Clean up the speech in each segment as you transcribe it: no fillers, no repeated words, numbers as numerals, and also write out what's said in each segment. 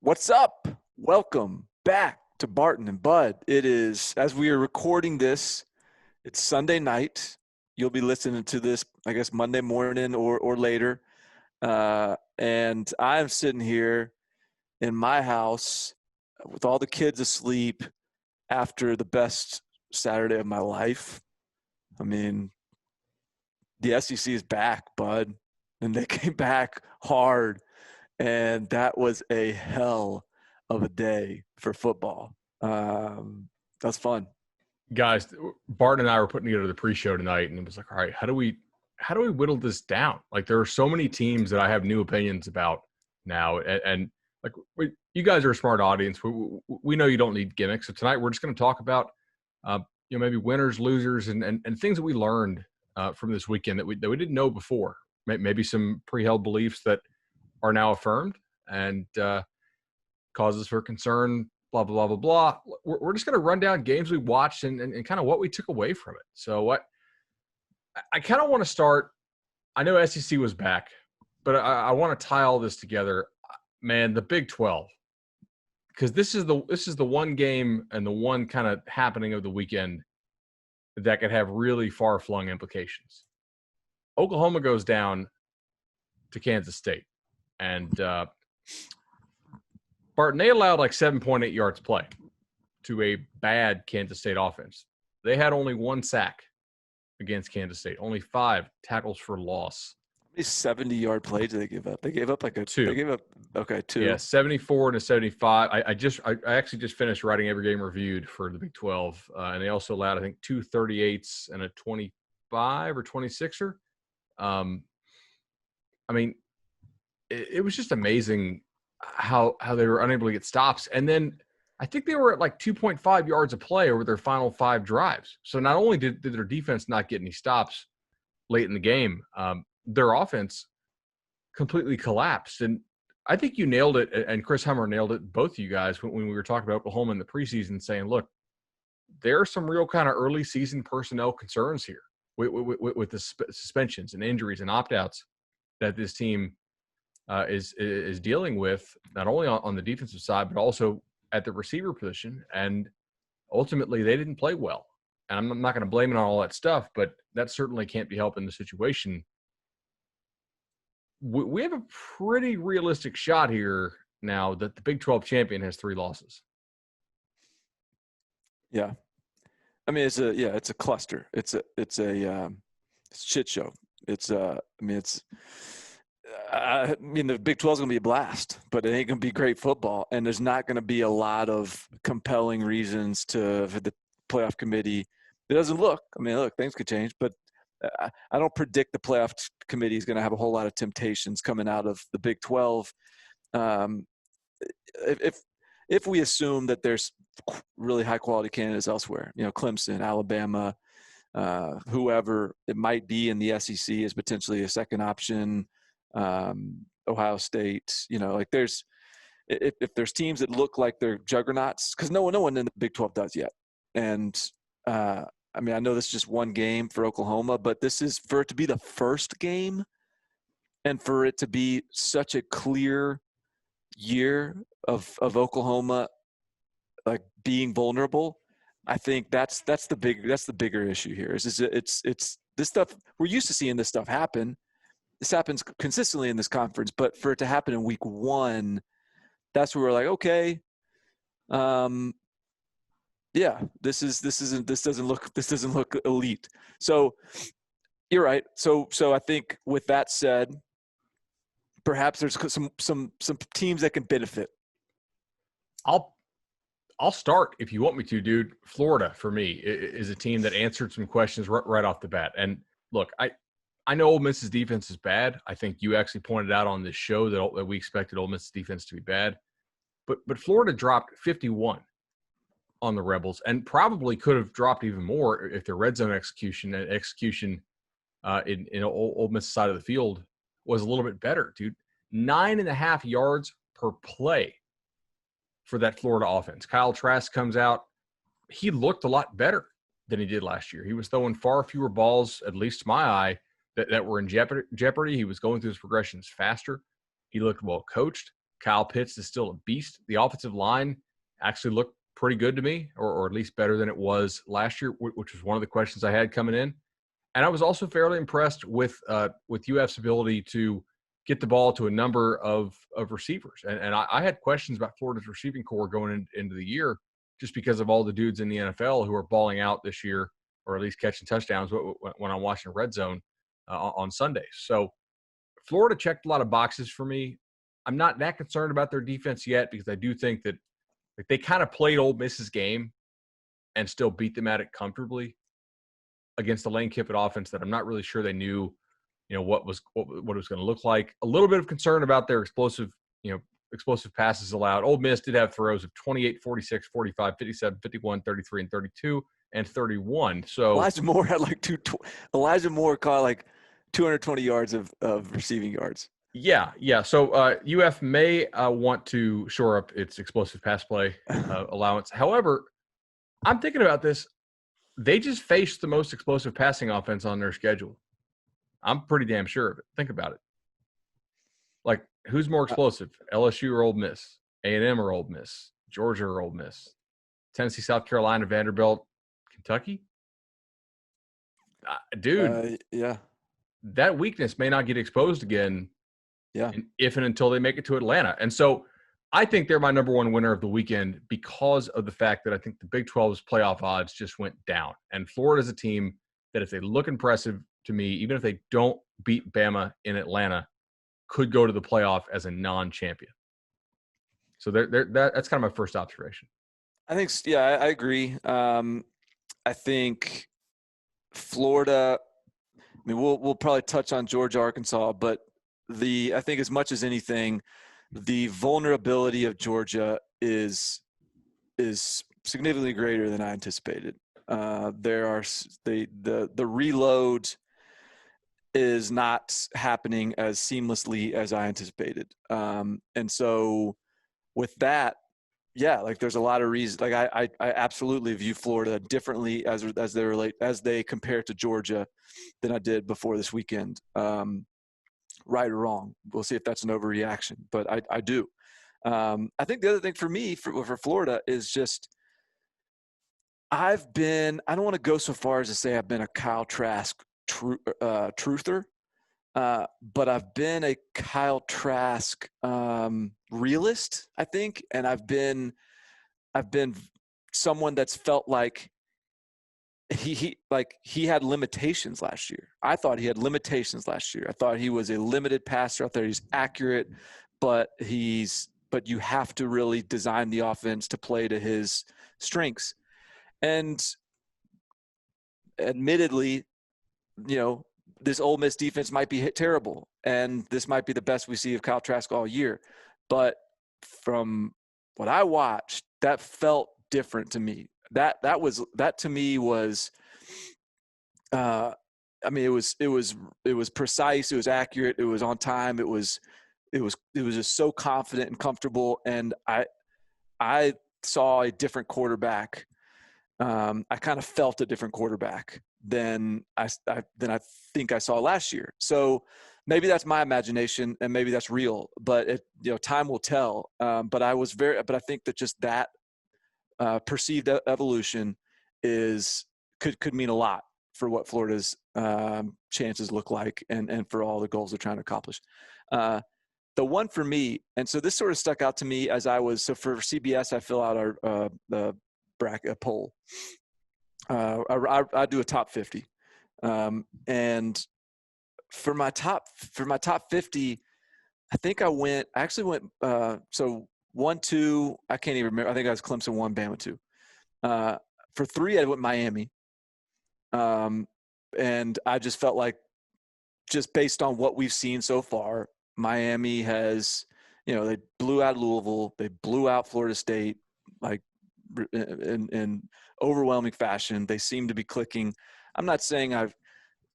What's up? Welcome back to Barton and Bud. It is, as we are recording this, it's Sunday night. You'll be listening to this, I guess, Monday morning or later. And I'm sitting here in my house with all the kids asleep after the best Saturday of my life. I mean, the SEC is back, Bud, and they came back hard. And that was a hell of a day for football. That's fun. Guys, Barton and I were putting together the pre-show tonight, and it was like, all right, how do we whittle this down? Like, there are so many teams that I have new opinions about now, and like, you guys are a smart audience. We know you don't need gimmicks, so tonight we're just going to talk about, maybe winners, losers, and things that we learned from this weekend that we didn't know before. Maybe some pre-held beliefs that are now affirmed and causes for concern, blah, blah, blah, blah, blah. We're just going to run down games we watched and kind of what we took away from it. So I kind of want to start. I know SEC was back, but I want to tie all this together. Man, the Big 12, because this is the one game and the one kind of happening of the weekend that could have really far-flung implications. Oklahoma goes down to Kansas State. And Barton, they allowed like 7.8 yards play to a bad Kansas State offense. They had only one sack against Kansas State, only 5 tackles for loss. How many 70-yard plays did they give up? They gave up like 2. They gave up 2. Yeah, 74 to 75. I actually just finished writing every game reviewed for the Big 12, and they also allowed, I think, 2 38s and a 25 or 26er. I mean, it was just amazing how they were unable to get stops. And then I think they were at like 2.5 yards a play over their final 5 drives. So not only did their defense not get any stops late in the game, their offense completely collapsed. And I think you nailed it, and Chris Hummer nailed it, both of you guys, when we were talking about Oklahoma in the preseason, saying, look, there are some real kind of early season personnel concerns here with the suspensions and injuries and opt-outs that this team is dealing with, not only on the defensive side, but also at the receiver position. And ultimately, they didn't play well. And I'm not going to blame it on all that stuff, but that certainly can't be helping the situation. We have a pretty realistic shot here now that the Big 12 champion has 3 losses. Yeah. I mean, it's a cluster. It's a shit show. I mean, the Big 12 is going to be a blast, but it ain't going to be great football. And there's not going to be a lot of compelling reasons for the playoff committee. It doesn't look. I mean, look, things could change, but I don't predict the playoff committee is going to have a whole lot of temptations coming out of the Big 12. If we assume that there's really high quality candidates elsewhere, Clemson, Alabama, whoever it might be in the SEC is potentially a second option. Ohio State, if there's teams that look like they're juggernauts, because no one in the Big 12 does yet. And I mean, I know this is just one game for Oklahoma, but this is for it to be the first game and for it to be such a clear year of Oklahoma like being vulnerable. I think that's the bigger issue here. It's this stuff we're used to seeing this stuff happen. This happens consistently in this conference, but for it to happen in week 1, that's where we're like, okay, yeah, this doesn't look elite. So you're right. So I think with that said, perhaps there's some teams that can benefit. I'll start if you want me to, dude. Florida, for me, is a team that answered some questions right off the bat. And look, I know Ole Miss's defense is bad. I think you actually pointed out on this show that we expected Ole Miss's defense to be bad. But Florida dropped 51 on the Rebels and probably could have dropped even more if their red zone execution in Ole Miss's side of the field was a little bit better, dude. 9.5 yards per play for that Florida offense. Kyle Trask comes out. He looked a lot better than he did last year. He was throwing far fewer balls, at least to my eye, that were in jeopardy. He was going through his progressions faster. He looked well coached. Kyle Pitts is still a beast. The offensive line actually looked pretty good to me, or at least better than it was last year, which was one of the questions I had coming in. And I was also fairly impressed with UF's ability to get the ball to a number of receivers. And I had questions about Florida's receiving core going into the year just because of all the dudes in the NFL who are balling out this year, or at least catching touchdowns when I'm watching Red Zone on Sundays. So Florida checked a lot of boxes for me. I'm not that concerned about their defense yet because I do think that they kind of played Ole Miss's game and still beat them at it comfortably against the Lane Kiffin offense that I'm not really sure they knew, what it was going to look like. A little bit of concern about their explosive passes allowed. Ole Miss did have throws of 28, 46, 45, 57, 51, 33, and 32, and 31. So Elijah Moore had Elijah Moore caught like 220 yards of receiving yards. Yeah. So UF may want to shore up its explosive pass play allowance. However, I'm thinking about this. They just faced the most explosive passing offense on their schedule. I'm pretty damn sure of it. Think about it. Like, who's more explosive, LSU or Ole Miss? A&M or Ole Miss? Georgia or Ole Miss? Tennessee, South Carolina, Vanderbilt, Kentucky? Dude, yeah. That weakness may not get exposed again. Yeah. If and until they make it to Atlanta. And so I think they're my number one winner of the weekend because of the fact that I think the Big 12's playoff odds just went down. And Florida's a team that if they look impressive to me, even if they don't beat Bama in Atlanta, could go to the playoff as a non-champion. So that's kind of my first observation. I think, yeah, I agree. I think Florida, we'll probably touch on Georgia, Arkansas, but I think as much as anything, the vulnerability of Georgia is significantly greater than I anticipated. The reload is not happening as seamlessly as I anticipated. And so with that, yeah, like there's a lot of reasons. Like I absolutely view Florida differently as they compare to Georgia than I did before this weekend. Right or wrong, we'll see if that's an overreaction, but I do. I think the other thing for me for Florida is just I don't want to go so far as to say I've been a Kyle Trask truther, but I've been a Kyle Trask realist, I think, and I've been someone that's felt like he had limitations last year. I thought he had limitations last year. I thought he was a limited passer. I thought he's accurate, but you have to really design the offense to play to his strengths. And admittedly, this Ole Miss defense might be terrible, and this might be the best we see of Kyle Trask all year. But from what I watched, that felt different to me. That to me was, it was precise, it was accurate, it was on time, it was just so confident and comfortable, and I saw a different quarterback. I kind of felt a different quarterback than I think I saw last year. So maybe that's my imagination, and maybe that's real, but time will tell. But I think that just that perceived evolution could mean a lot for what Florida's chances look like, and for all the goals they're trying to accomplish. The one for me, and so this sort of stuck out to me as for CBS, I fill out the bracket poll. I do a top 50, and for my top 50, I think I actually went so 1, 2, I can't even remember. I think I was Clemson 1, Bama 2. For 3, I went Miami. And I just felt like, just based on what we've seen so far, Miami has, they blew out Louisville, they blew out Florida State, like in overwhelming fashion. They seem to be clicking. I'm not saying I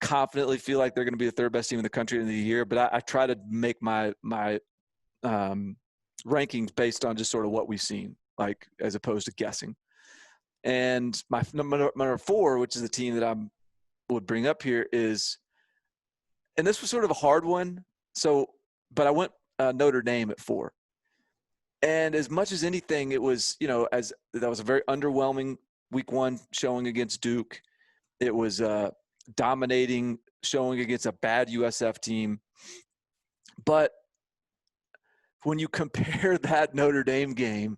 confidently feel like they're going to be the third best team in the country in the year, but I try to make my rankings based on just sort of what we've seen, like as opposed to guessing. And my number 4, which is the team that I would bring up here, is, and this was sort of a hard one. So, but I went Notre Dame at 4. And as much as anything, it was, as that was a very underwhelming week one showing against Duke. It was dominating showing against a bad USF team. But when you compare that Notre Dame game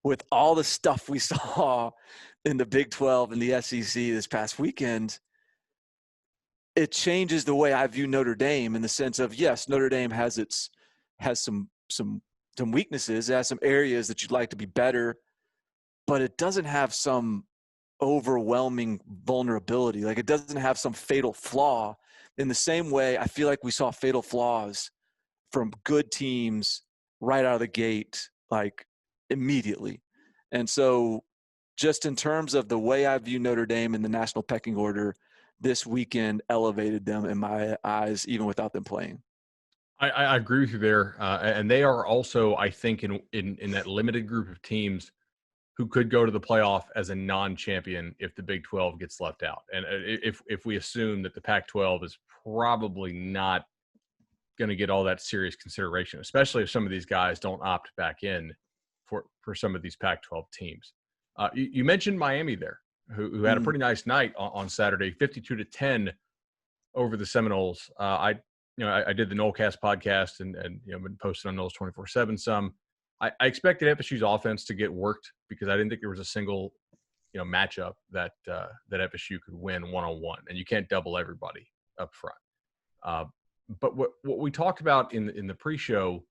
with all the stuff we saw in the Big 12 and the SEC this past weekend, it changes the way I view Notre Dame in the sense of, yes, Notre Dame has some weaknesses. It has some areas that you'd like to be better, but it doesn't have some overwhelming vulnerability. Like, it doesn't have some fatal flaw in the same way I feel like we saw fatal flaws from good teams right out of the gate, like immediately. And so just in terms of the way I view Notre Dame in the national pecking order, this weekend elevated them in my eyes, even without them playing. I agree with you there. And they are also, I think, in that limited group of teams who could go to the playoff as a non-champion if the Big 12 gets left out. And if we assume that the Pac-12 is probably not going to get all that serious consideration, especially if some of these guys don't opt back in for some of these Pac-12 teams. You mentioned Miami there, who had a pretty nice night on Saturday, 52-10 over the Seminoles. I did the Nolecast podcast and been posting on Noles 24/7 some. I expected FSU's offense to get worked because I didn't think there was a single matchup that FSU could win one-on-one, and you can't double everybody up front. But what we talked about in the pre-show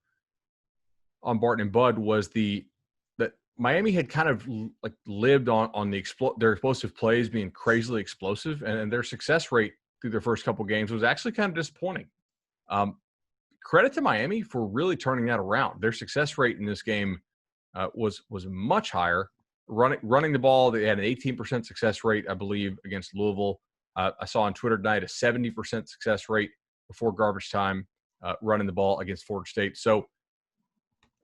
on Barton and Bud was that Miami had kind of like lived on their explosive plays being crazily explosive, and their success rate through their first couple games was actually kind of disappointing. Credit to Miami for really turning that around. Their success rate in this game was much higher. Running the ball, they had an 18% success rate, I believe, against Louisville. I saw on Twitter tonight a 70% success rate before garbage time running the ball against Florida State. So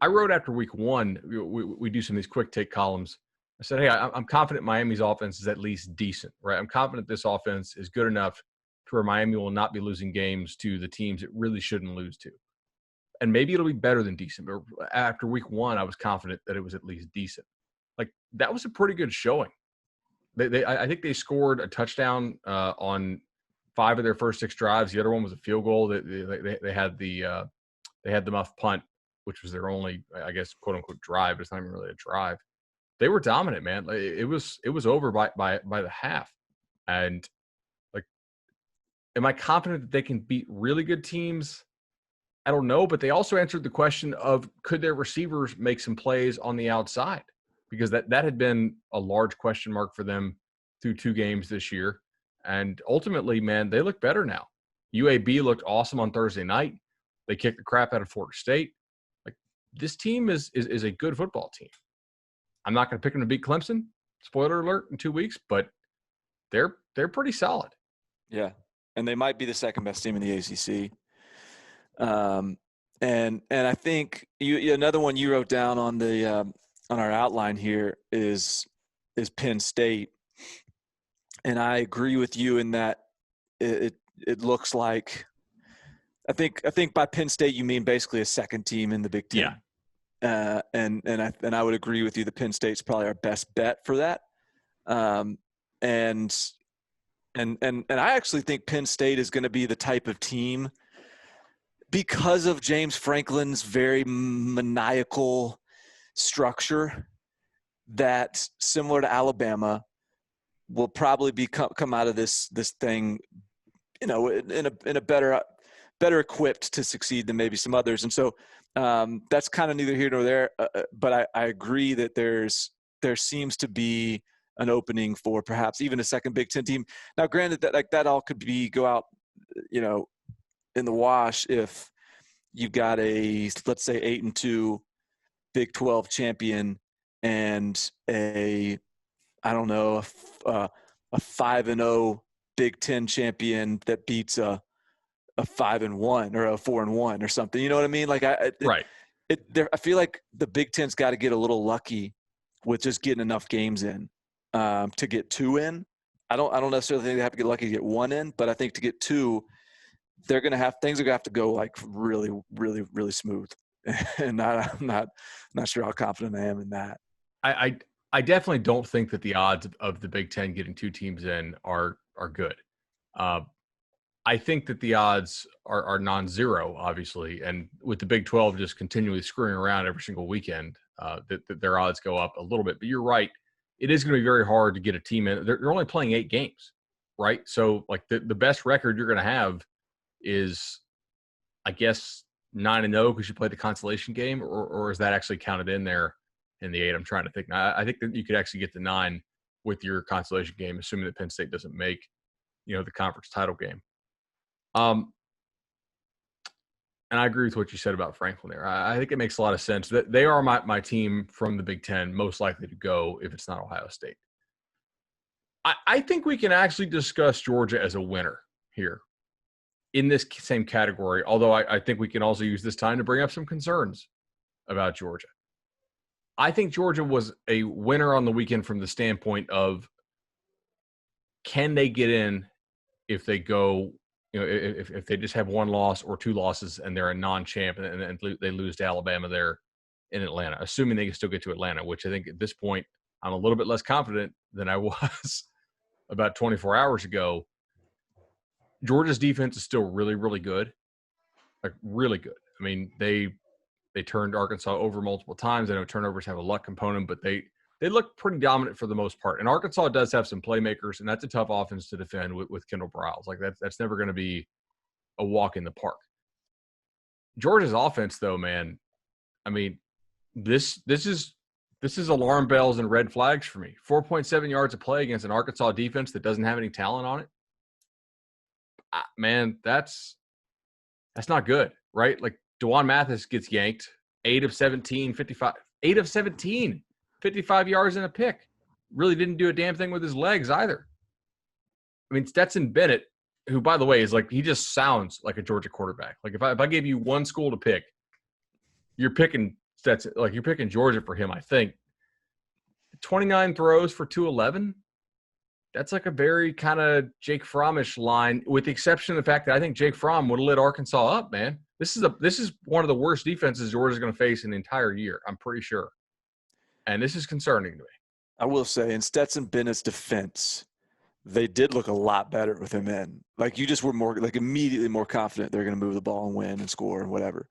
I wrote after week one, we do some of these quick take columns. I said, hey, I'm confident Miami's offense is at least decent, right? I'm confident this offense is good enough to where Miami will not be losing games to the teams it really shouldn't lose to. And maybe it'll be better than decent. But after week one, I was confident that it was at least decent. Like, that was a pretty good showing. I think they scored a touchdown on 5 of their first 6 drives. The other one was a field goal. They had the muff punt, which was their only, I guess, quote unquote drive. But it's not even really a drive. They were dominant, man. It was over by the half. And like, am I confident that they can beat really good teams? I don't know, but they also answered the question of, could their receivers make some plays on the outside? Because that had been a large question mark for them through 2 games this year. And ultimately, man, they look better now. UAB looked awesome on Thursday night. They kicked the crap out of Florida State. Like, this team is a good football team. I'm not going to pick them to beat Clemson, spoiler alert, in 2 weeks, but they're pretty solid. Yeah, and they might be the second best team in the ACC. And I think another one you wrote down on the on our outline here is Penn State, and I agree with you in that it looks like I think by Penn State you mean basically a second team in the Big Ten. Yeah. And I would agree with you that Penn State's probably our best bet for that. And I actually think Penn State is going to be the type of team, because of James Franklin's very maniacal structure, that similar to Alabama will probably come out of this thing, in a better equipped to succeed than maybe some others. And so that's kind of neither here nor there. But I agree that there seems to be an opening for perhaps even a second Big Ten team. Now, granted that all could go out, in the wash if you got a, let's say, 8-2 Big 12 champion and a 5-0 Big 10 champion that beats a 5-1 or a 4-1 or something. You know what I mean? Like Right. I feel like the Big Ten's got to get a little lucky with just getting enough games in to get 2 in. I don't necessarily think they have to get lucky to get 1 in, but I think to get 2, things are gonna have to go like really, really, really smooth. and I'm not sure how confident I am in that. I definitely don't think that the odds of the Big Ten getting 2 teams in are good. I think that the odds are non-zero, obviously, and with the Big 12 just continually screwing around every single weekend, that their odds go up a little bit. But you're right; it is going to be very hard to get a team in. They're only playing 8 games, right? So, like the best record you're going to have is, I guess, 9-0 because you played the consolation game, or is that actually counted in there in the 8? I'm trying to think. I think that you could actually get to 9 with your consolation game, assuming that Penn State doesn't make, the conference title game. And I agree with what you said about Franklin there. I think it makes a lot of sense. That they are my team from the Big Ten, most likely to go if it's not Ohio State. I think we can actually discuss Georgia as a winner here in this same category, although I think we can also use this time to bring up some concerns about Georgia. I think Georgia was a winner on the weekend from the standpoint of, can they get in if they go, if they just have 1 loss or 2 losses and they're a non-champ and they lose to Alabama there in Atlanta, assuming they can still get to Atlanta, which I think at this point I'm a little bit less confident than I was about 24 hours ago. Georgia's defense is still really, really good, like really good. I mean, they turned Arkansas over multiple times. I know turnovers have a luck component, but they look pretty dominant for the most part. And Arkansas does have some playmakers, and that's a tough offense to defend with Kendall Briles. Like that's never going to be a walk in the park. Georgia's offense, though, man, I mean, this is alarm bells and red flags for me. 4.7 yards of play against an Arkansas defense that doesn't have any talent on it. Man, that's not good, right? Like DeJuan Mathis gets yanked, 8 of 17, 55. 8 of 17. 55 yards and a pick. Really didn't do a damn thing with his legs either. I mean, Stetson Bennett, who, by the way, is like, he just sounds like a Georgia quarterback. Like if I gave you one school to pick, you're picking Stetson, like you're picking Georgia for him, I think. 29 throws for 211. That's like a very kind of Jake Fromm-ish line, with the exception of the fact that I think Jake Fromm would have lit Arkansas up, man. This is one of the worst defenses Georgia's going to face in the entire year, I'm pretty sure. And this is concerning to me. I will say, in Stetson Bennett's defense, they did look a lot better with him in. Like, you just were more, like, immediately more confident they're going to move the ball and win and score and whatever.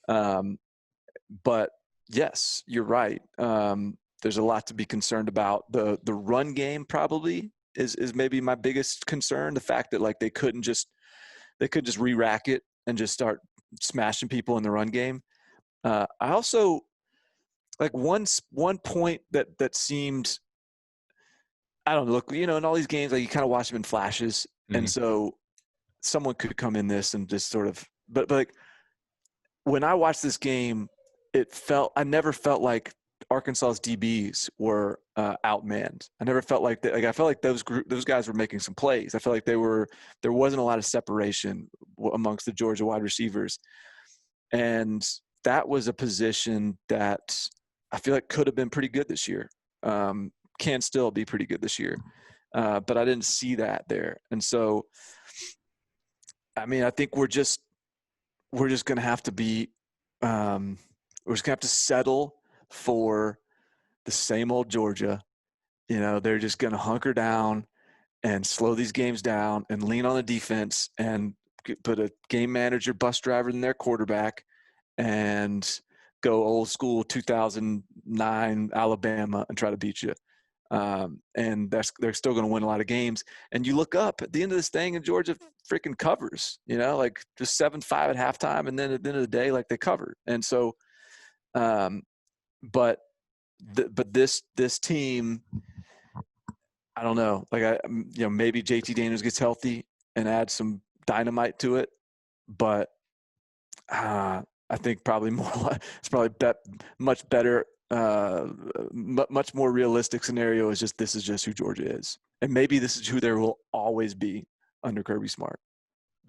But yes, you're right. There's a lot to be concerned about. The run game probably is maybe my biggest concern. The fact that, like, they could just re-rack it and just start smashing people in the run game. I also, like, one point that seemed, I don't know, look, in all these games, like, you kind of watch them in flashes. Mm-hmm. And so someone could come in this and just sort of, but like, when I watched this game, I never felt like Arkansas's DBs were outmanned. I never felt like that. Like, I felt like those guys were making some plays. I felt like there wasn't a lot of separation amongst the Georgia wide receivers. And that was a position that I feel like could have been pretty good this year. Can still be pretty good this year. But I didn't see that there. And so, I mean, I think we're just going to have to be we're just going to have to settle for the same old Georgia. They're just going to hunker down and slow these games down and lean on the defense and put a game manager, bus driver in their quarterback and go old school 2009 Alabama and try to beat you. And they're still going to win a lot of games. And you look up at the end of this thing and Georgia freaking covers, like just 7-5 at halftime. And then at the end of the day, like, they covered. And so, but this team, I don't know, like, maybe JT Daniels gets healthy and adds some dynamite to it, but I think probably it's probably much better. Much more realistic scenario is this is just who Georgia is, and maybe this is who there will always be under Kirby Smart.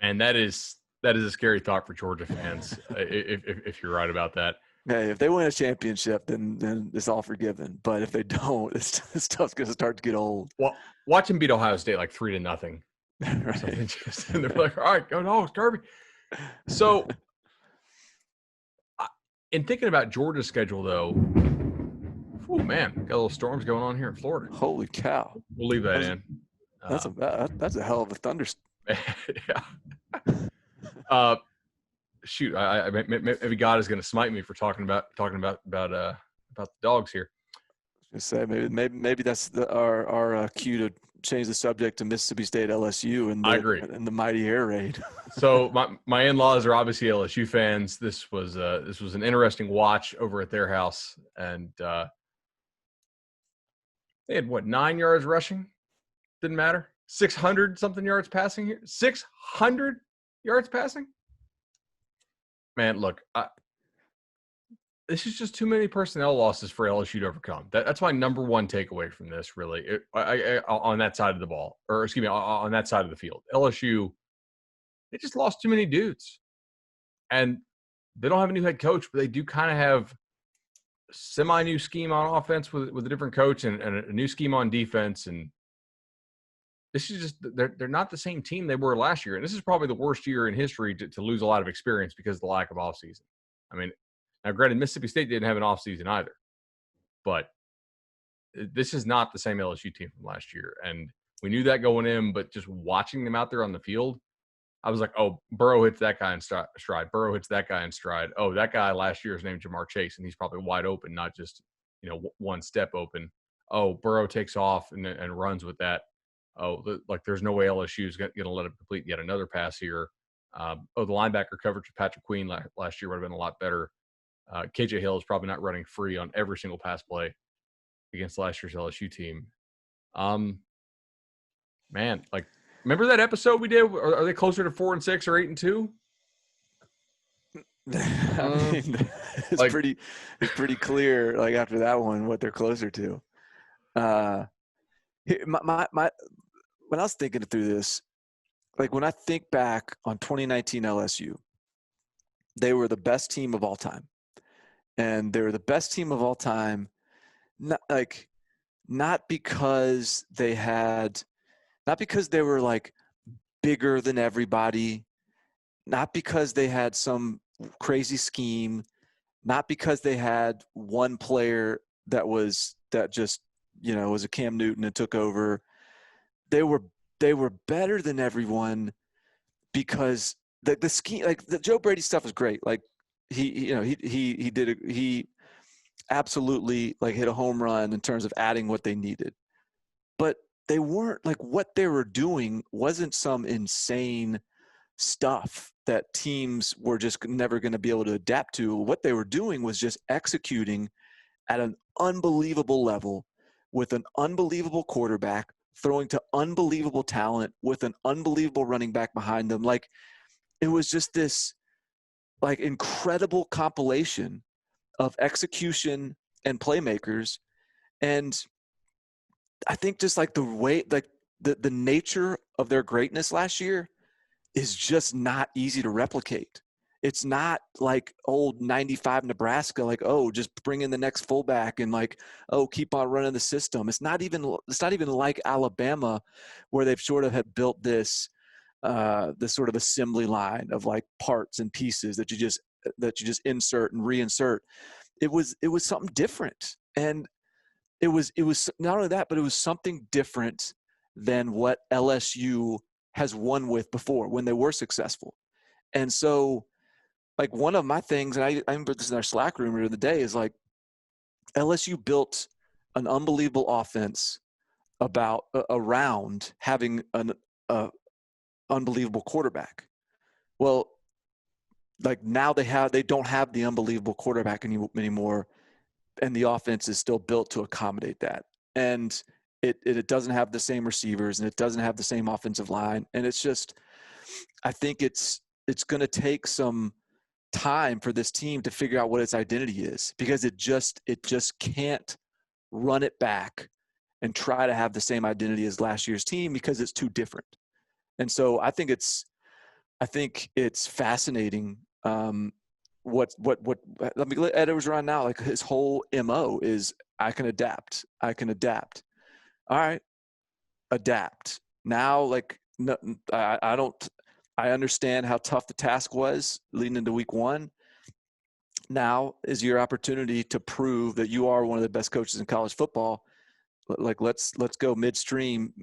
And that is a scary thought for Georgia fans. if you're right about that. Hey, if they win a championship, then it's all forgiven. But if they don't, this stuff's going to start to get old. Well, watch them beat Ohio State like 3-0. Right. And they're like, all right, go Kirby. So In thinking about Georgia's schedule, though, oh man, got a little storms going on here in Florida. Holy cow! We'll leave that in. That's a hell of a thunderstorm. Yeah. Shoot, maybe God is going to smite me for talking about the dogs here. Just say maybe that's our cue to change the subject to Mississippi State LSU and I agree. and the mighty air raid. So my in-laws are obviously LSU fans. This was an interesting watch over at their house, and they had 9 yards rushing, didn't matter. 600 something yards passing here. 600 yards passing. Man, look, this is just too many personnel losses for LSU to overcome. That's my number one takeaway from this, really, on that side of the ball, or excuse me, on that side of the field. LSU, they just lost too many dudes. And they don't have a new head coach, but they do kind of have a semi-new scheme on offense with a different coach and a new scheme on defense. And this is just – they're not the same team they were last year. And this is probably the worst year in history to lose a lot of experience because of the lack of offseason. I mean – now, granted, Mississippi State didn't have an offseason either, but this is not the same LSU team from last year. And we knew that going in, but just watching them out there on the field, I was like, oh, Burrow hits that guy in stride. Burrow hits that guy in stride. Oh, that guy last year is named Jamar Chase, and he's probably wide open, not just, one step open. Oh, Burrow takes off and runs with that. Oh, there's no way LSU is going to let him complete yet another pass here. The linebacker coverage of Patrick Queen last year would have been a lot better. KJ Hill is probably not running free on every single pass play against last year's LSU team. Man, remember that episode we did? Are they closer to 4-6 or 8-2? I mean, it's pretty clear. After that one, what they're closer to. When I was thinking through this, when I think back on 2019 LSU, they were the best team of all time. And they were the best team of all time, not because they were bigger than everybody, not because they had some crazy scheme, not because they had one player that just was a Cam Newton and took over. They were better than everyone because the scheme, the Joe Brady stuff was great. He absolutely hit a home run in terms of adding what they needed, but they weren't what they were doing wasn't some insane stuff that teams were just never going to be able to adapt to. What they were doing was just executing at an unbelievable level with an unbelievable quarterback, throwing to unbelievable talent with an unbelievable running back behind them. It was just this incredible compilation of execution and playmakers. And I think just the way, the nature of their greatness last year is just not easy to replicate. It's not old 95 Nebraska, just bring in the next fullback and keep on running the system. It's not even like Alabama, where they've sort of have built this sort of assembly line of parts and pieces that you just insert and reinsert. It was something different. And it was not only that, but it was something different than what LSU has won with before when they were successful. And so one of my things, and I remember this in our Slack room the other day, is LSU built an unbelievable offense around having an unbelievable quarterback. Well, now they don't have the unbelievable quarterback anymore, and the offense is still built to accommodate that. And it doesn't have the same receivers, and it doesn't have the same offensive line. And it's just, I think it's going to take some time for this team to figure out what its identity is, because it just can't run it back and try to have the same identity as last year's team, because it's too different. And so I think it's fascinating. Let me let Ed Orgeron now. His whole MO is I can adapt. All right, adapt. Now, no, I understand how tough the task was leading into week one. now is your opportunity to prove that you are one of the best coaches in college football. Like, let's go midstream,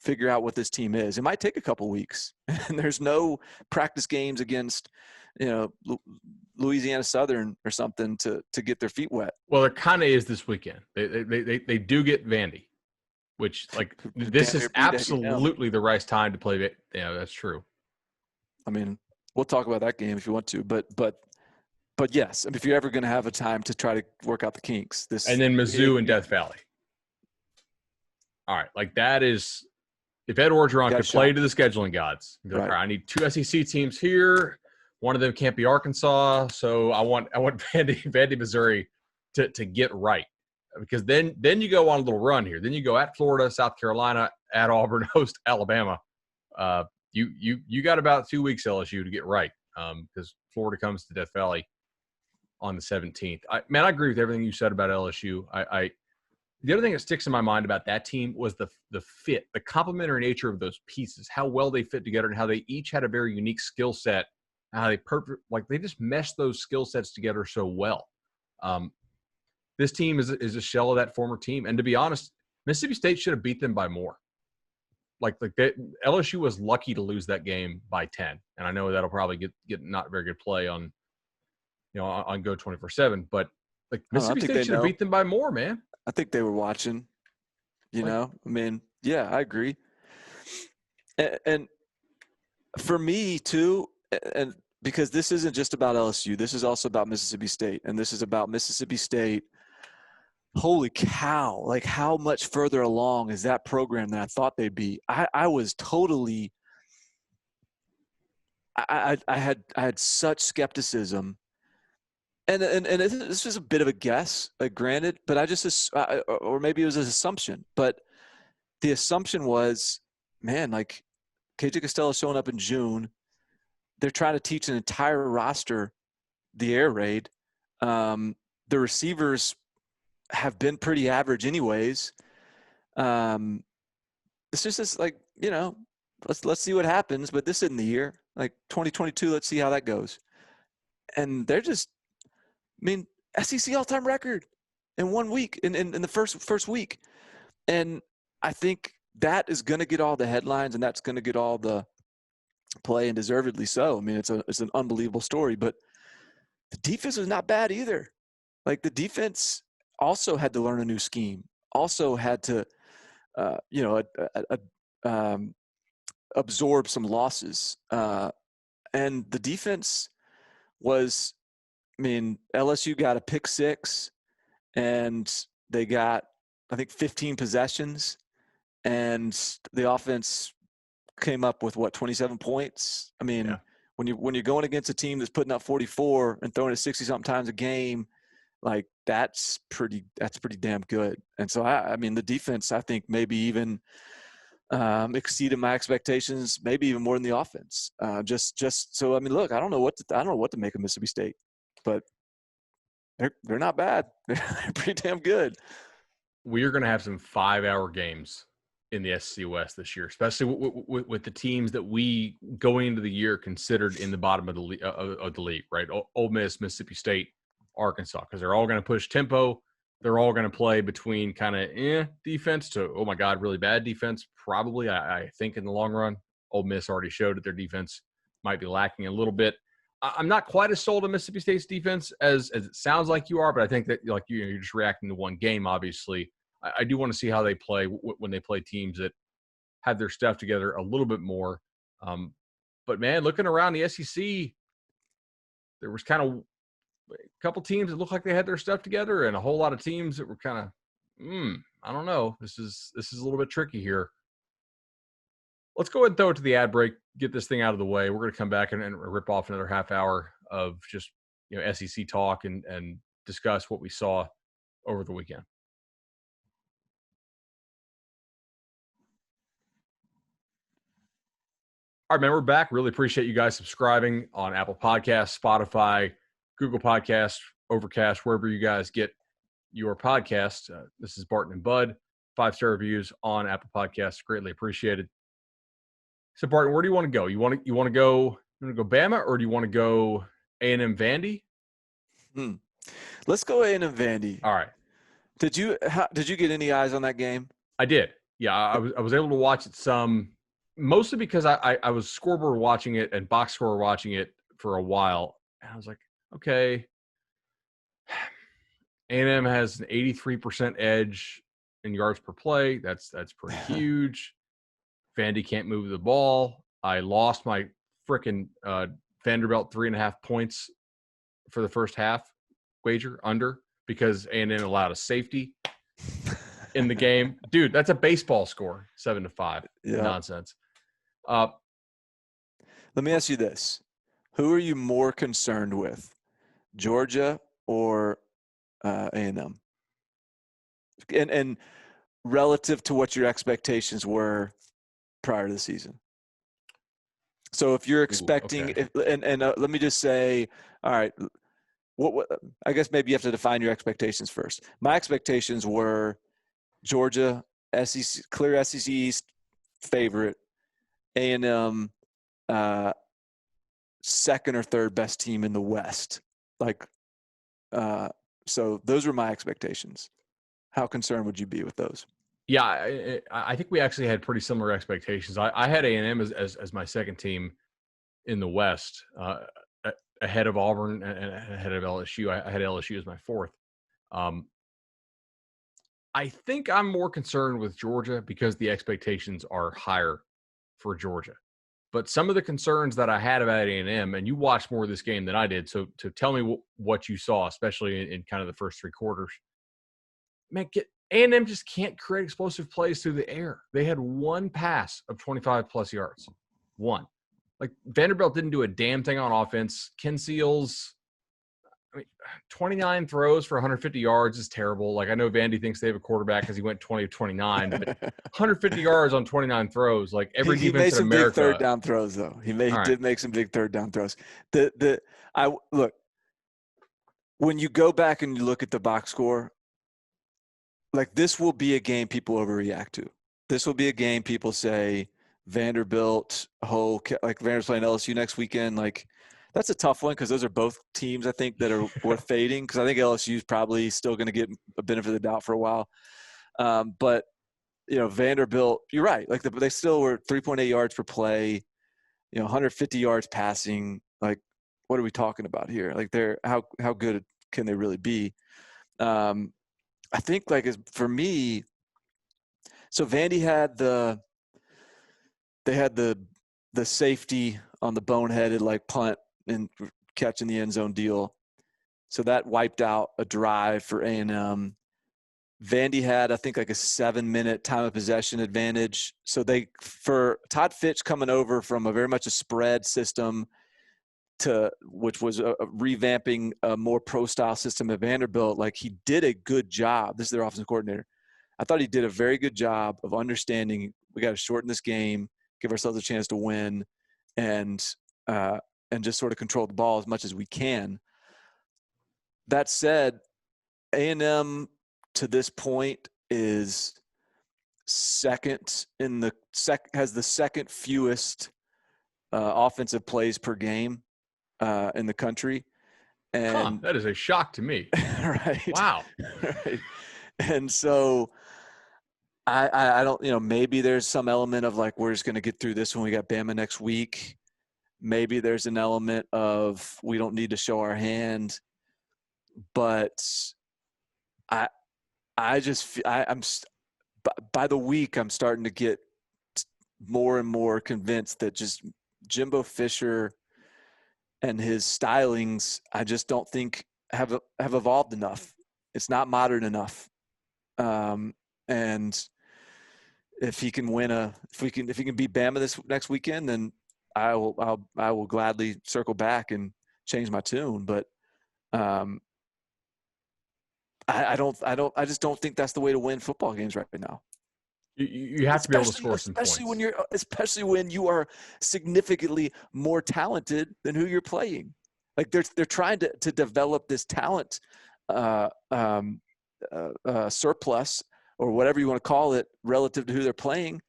figure out what this team is. It might take a couple weeks, and there's no practice games against, Louisiana Southern or something to get their feet wet. Well, there kind of is this weekend. They do get Vandy, which, like, this is absolutely the right time to play. Yeah, that's true. I mean, we'll talk about that game if you want to, but yes, I mean, if you're ever going to have a time to try to work out the kinks, and then Mizzou and Death Valley. All right, like, that is, if Ed Orgeron could play to the scheduling gods, be like, all right, I need 2 SEC teams here. One of them can't be Arkansas, so I want Vandy, Missouri to get right, because then you go on a little run here. Then you go at Florida, South Carolina, at Auburn, host Alabama. You got about 2 weeks, LSU, to get right, because Florida comes to Death Valley on the 17th. I agree with everything you said about LSU. The other thing that sticks in my mind about that team was the fit, the complementary nature of those pieces, how well they fit together, and how they each had a very unique skill set. How they just meshed those skill sets together so well. This team is a shell of that former team, and to be honest, Mississippi State should have beat them by more. LSU was lucky to lose that game by 10, and I know that'll probably get not very good play on Go 24/7, but Mississippi State should have beat them by more, man. I think they were watching. I mean, yeah, I agree. And for me too, and because this isn't just about LSU, this is also about Mississippi State, and this is about Mississippi State. Holy cow, like, how much further along is that program than I thought they'd be? I was totally I had such skepticism. And this was a bit of a guess, granted, but or maybe it was an assumption, but the assumption was, man, like, KJ Costello showing up in June, they're trying to teach an entire roster the air raid. The receivers have been pretty average anyways. It's just like, let's see what happens, but this isn't the year. Like, 2022, let's see how that goes. And they're just, SEC all-time record in 1 week, in the first week. And I think that is going to get all the headlines, and that's going to get all the play, and deservedly so. I mean, it's an unbelievable story, but the defense was not bad either. Like, the defense also had to learn a new scheme, also had to, absorb some losses. And the defense was, LSU got a pick six, and they got, I think, 15 possessions, and the offense came up with 27 points. Yeah. When you're going against a team that's putting up 44 and throwing it 60-something times a game, like, that's pretty damn good. And so the defense, I think, maybe even exceeded my expectations, maybe even more than the offense. Just so, look, I don't know what to make of Mississippi State, but they're not bad. They're pretty damn good. We are going to have some 5-hour games in the SEC West this year, especially with the teams that we, going into the year, considered in the bottom of the league, right? Ole Miss, Mississippi State, Arkansas, because they're all going to push tempo. They're all going to play between kind of defense to, oh my God, really bad defense. Probably, I think, in the long run. Ole Miss already showed that their defense might be lacking a little bit. I'm not quite as sold on Mississippi State's defense as it sounds like you are, but I think that, like, you're just reacting to one game, obviously. I do want to see how they play when they play teams that have their stuff together a little bit more. But, man, looking around the SEC, there was kind of a couple teams that looked like they had their stuff together, and a whole lot of teams that were kind of, I don't know. This is a little bit tricky here. Let's go ahead and throw it to the ad break, get this thing out of the way. We're going to come back and rip off another half hour of just, SEC talk and discuss what we saw over the weekend. All right, man, we're back. Really appreciate you guys subscribing on Apple Podcasts, Spotify, Google Podcasts, Overcast, wherever you guys get your podcasts. This is Barton and Bud. 5-star reviews on Apple Podcasts, greatly appreciated. So, Barton, where do you want to go? You want to go Bama, or do you want to go A&M Vandy? Hmm. Let's go in and Vandy. All right. Did you get any eyes on that game? I did. Yeah, I was able to watch it some, mostly because I was scoreboard watching it and box score watching it for a while. And I was like, okay, A&M has an 83% edge in yards per play. That's pretty huge. Vandy can't move the ball. I lost my freaking Vanderbilt 3.5 points for the first half wager under because A&M allowed a safety in the game. Dude, that's a baseball score, 7-5. Yeah. Nonsense. Let me ask you this. Who are you more concerned with, Georgia or A&M? And relative to what your expectations were prior to the season. So if you're expecting, okay. Let me just say, all right, what I guess maybe you have to define your expectations first. My expectations were Georgia, SEC, clear SEC East favorite, A&M, second or third best team in the West. So those were my expectations. How concerned would you be with those? Yeah, I think we actually had pretty similar expectations. I had A&M as my second team in the West, ahead of Auburn and ahead of LSU. I had LSU as my fourth. I think I'm more concerned with Georgia because the expectations are higher for Georgia. But some of the concerns that I had about A&M, and you watched more of this game than I did, so tell me what you saw, especially in kind of the first three quarters. Man, A&M just can't create explosive plays through the air. They had one pass of 25-plus yards. One. Like, Vanderbilt didn't do a damn thing on offense. Ken Seals, 29 throws for 150 yards is terrible. Like, I know Vandy thinks they have a quarterback because he went 20 of 29, but 150 yards on 29 throws, like every he defense made in some America. big third down throws, though. He did make some big third down throws. Look, when you go back and you look at the box score, like, this will be a game people overreact to. This will be a game people say Vanderbilt, like Vanderbilt's playing LSU next weekend. Like, that's a tough one because those are both teams I think that are worth fading because I think LSU is probably still going to get a benefit of the doubt for a while. But Vanderbilt, you're right. Like, they still were 3.8 yards per play, 150 yards passing. Like, what are we talking about here? Like, how good can they really be? I think, like, for me, so Vandy had the safety on the boneheaded, like, punt and catch in the end zone deal. So that wiped out a drive for A&M. Vandy had, I think, like a 7-minute time of possession advantage. So for Todd Fitch coming over from a very much a spread system which was revamping a more pro-style system at Vanderbilt, like, he did a good job. This is their offensive coordinator. I thought he did a very good job of understanding we got to shorten this game, give ourselves a chance to win, and just sort of control the ball as much as we can. That said, A&M to this point is second has the second fewest offensive plays per game in the country. And that is a shock to me. Right. Wow. Right. And so I don't, maybe there's some element of, like, we're just going to get through this when we got Bama next week. Maybe there's an element of we don't need to show our hand. But I'm by the week, I'm starting to get more and more convinced that just Jimbo Fisher and his stylings, I just don't think have evolved enough. It's not modern enough. And if he can if he can beat Bama this next weekend, then I will gladly circle back and change my tune. But I just don't think that's the way to win football games right now. You have to be able to score some points. Especially when you are significantly more talented than who you're playing. Like, they're trying to develop this talent surplus, or whatever you want to call it, relative to who they're playing.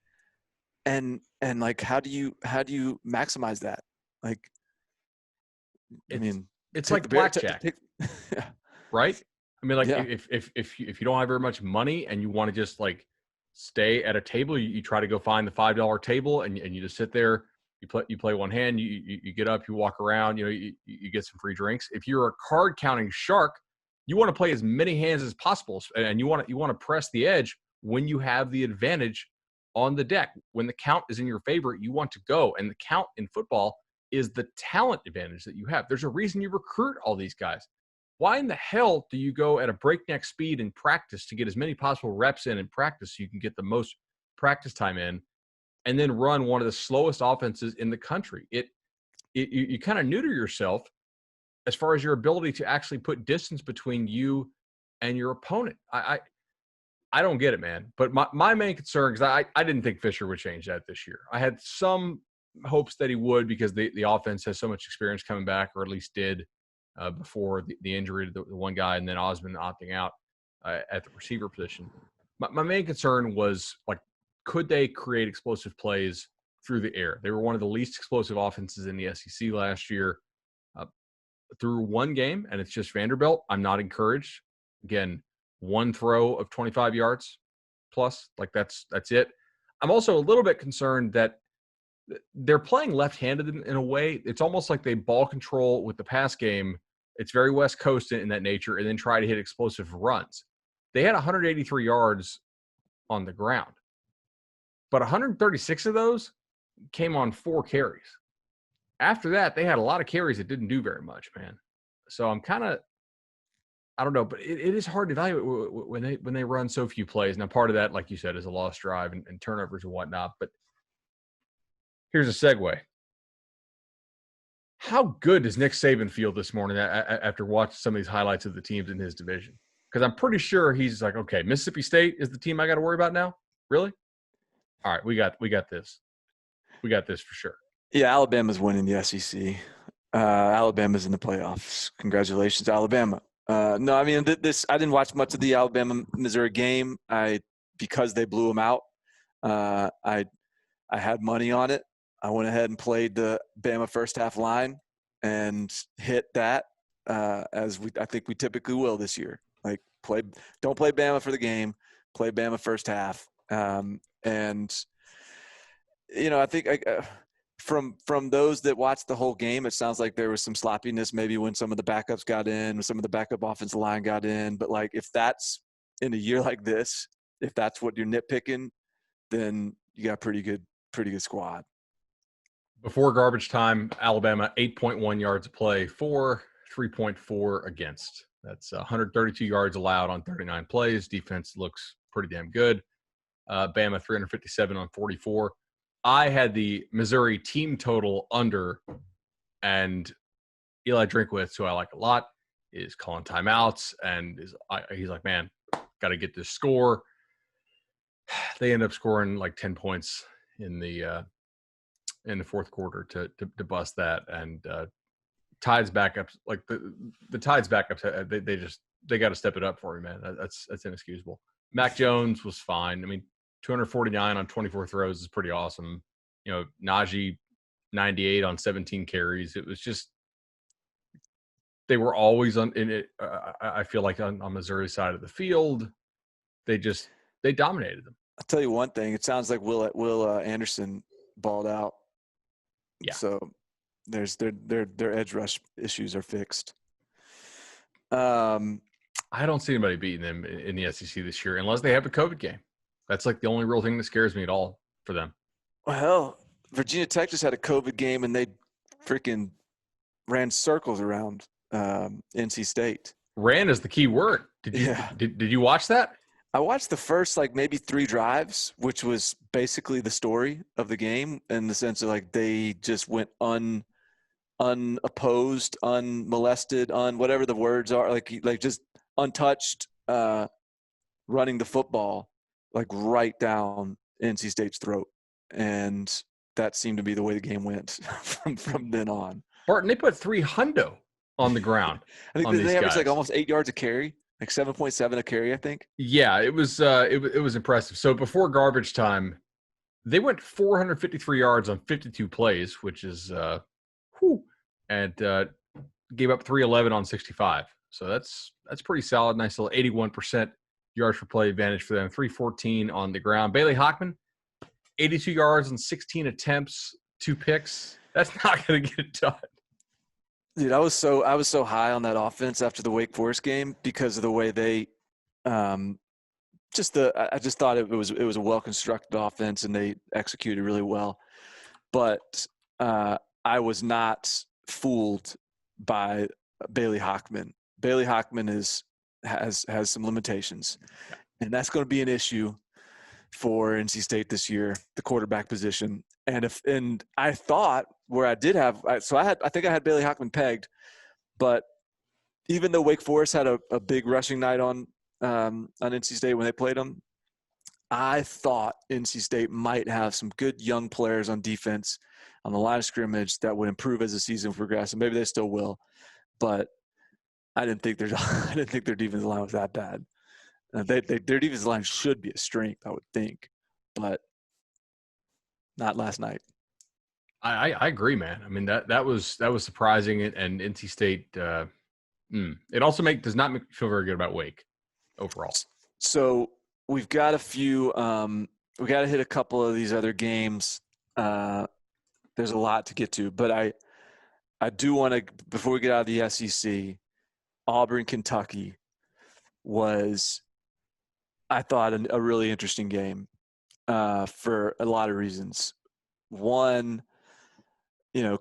And like, how do you maximize that? Like, it's like blackjack. Yeah. right? I mean, like Yeah. if you don't have very much money and you want to just like stay at a table, you try to go find the $5 table and you just sit there. You play one hand. You get up. You walk around. You get some free drinks. If you're a card counting shark, you want to play as many hands as possible, and you want to press the edge when you have the advantage on the deck. When the count is in your favor, you want to go. And the count in football is the talent advantage that you have. There's a reason you recruit all these guys. Why in the hell do you go at a breakneck speed in practice to get as many possible reps in practice so you can get the most practice time in, and then run one of the slowest offenses in the country? You kind of neuter yourself as far as your ability to actually put distance between you and your opponent. I don't get it, man. But my main concern, because I didn't think Fisher would change that this year. I had some hopes that he would, because the offense has so much experience coming back, or at least did before the injury to the one guy, and then Osmond opting out at the receiver position. My main concern was, like, could they create explosive plays through the air? They were one of the least explosive offenses in the SEC last year. Through one game, and it's just Vanderbilt, I'm not encouraged. Again, one throw of 25 yards plus, like that's it. I'm also a little bit concerned that they're playing left-handed in a way. It's almost like they ball control with the pass game. It's very West Coast in that nature, and then try to hit explosive runs. They had 183 yards on the ground, but 136 of those came on 4 carries. After that, they had a lot of carries that didn't do very much, man. So I'm kind of, I don't know, but it is hard to evaluate when they run so few plays. Now, part of that, like you said, is a lost drive and turnovers and whatnot. But here's a segue. How good does Nick Saban feel this morning after watching some of these highlights of the teams in his division? Because I'm pretty sure he's like, okay, Mississippi State is the team I got to worry about now? Really? All right, we got this. We got this for sure. Yeah, Alabama's winning the SEC. Alabama's in the playoffs. Congratulations, Alabama. No, I mean, I didn't watch much of the Alabama-Missouri game. Because they blew them out. I had money on it. I went ahead and played the Bama first half line and hit that, as I think we typically will this year. Like, don't play Bama for the game. Play Bama first half. And I think from those that watched the whole game, it sounds like there was some sloppiness maybe when some of the backups got in, when some of the backup offensive line got in. But, like, if that's in a year like this, if that's what you're nitpicking, then you got a pretty good squad. Before garbage time, Alabama 8.1 yards of play for, 3.4 against. That's 132 yards allowed on 39 plays. Defense looks pretty damn good. Bama 357 on 44. I had the Missouri team total under, and Eli Drinkwitz, who I like a lot, is calling timeouts, and he's like, man, got to get this score. They end up scoring like 10 points in the fourth quarter to bust that, and Tide's backups, like the Tide's backups, they got to step it up for me, man. That's inexcusable. Mac Jones was fine. I mean, 249 on 24 throws is pretty awesome. Najee 98 on 17 carries. It was just, they were always in it. I feel like on Missouri's side of the field, they dominated them. I'll tell you one thing. It sounds like Will Anderson balled out. Yeah. So there's their edge rush issues are fixed. I don't see anybody beating them in the SEC this year unless they have a COVID game. That's like the only real thing that scares me at all for them. Well, Virginia Tech just had a COVID game and they freaking ran circles around NC State. Ran is the key word. Did you watch that? I watched the first maybe 3 drives, which was basically the story of the game, in the sense of they just went unopposed, unmolested, whatever the words are, like just untouched, running the football right down NC State's throat, and that seemed to be the way the game went from then on. Barton, they put 300 on the ground. I think they averaged almost 8 yards a carry. 7.7 a carry, I think. Yeah, it was impressive. So before garbage time, they went 453 yards on 52 plays, which is and gave up 311 on 65. So that's pretty solid. Nice little 81% yards per play advantage for them. 314 on the ground. Bailey Hockman, 82 yards on 16 attempts, 2 picks. That's not going to get it done. Dude, I was so high on that offense after the Wake Forest game because of the way they I just thought it was a well constructed offense and they executed really well. But I was not fooled by Bailey Hockman. Bailey Hockman has some limitations, and that's going to be an issue for NC State this year, the quarterback position. And I thought where I did have, I think I had Bailey Hockman pegged, but even though Wake Forest had a big rushing night on NC State when they played them, I thought NC State might have some good young players on defense on the line of scrimmage that would improve as the season progressed, and maybe they still will. But I didn't think their defensive line was that bad. Their defensive line should be a strength, I would think, but not last night. I agree, man. I mean that was surprising, and NC State. It also does not make me feel very good about Wake overall. So we've got a few. We got to hit a couple of these other games. There's a lot to get to, but I do want to, before we get out of the SEC, Auburn, Kentucky was, I thought, a really interesting game for a lot of reasons. One,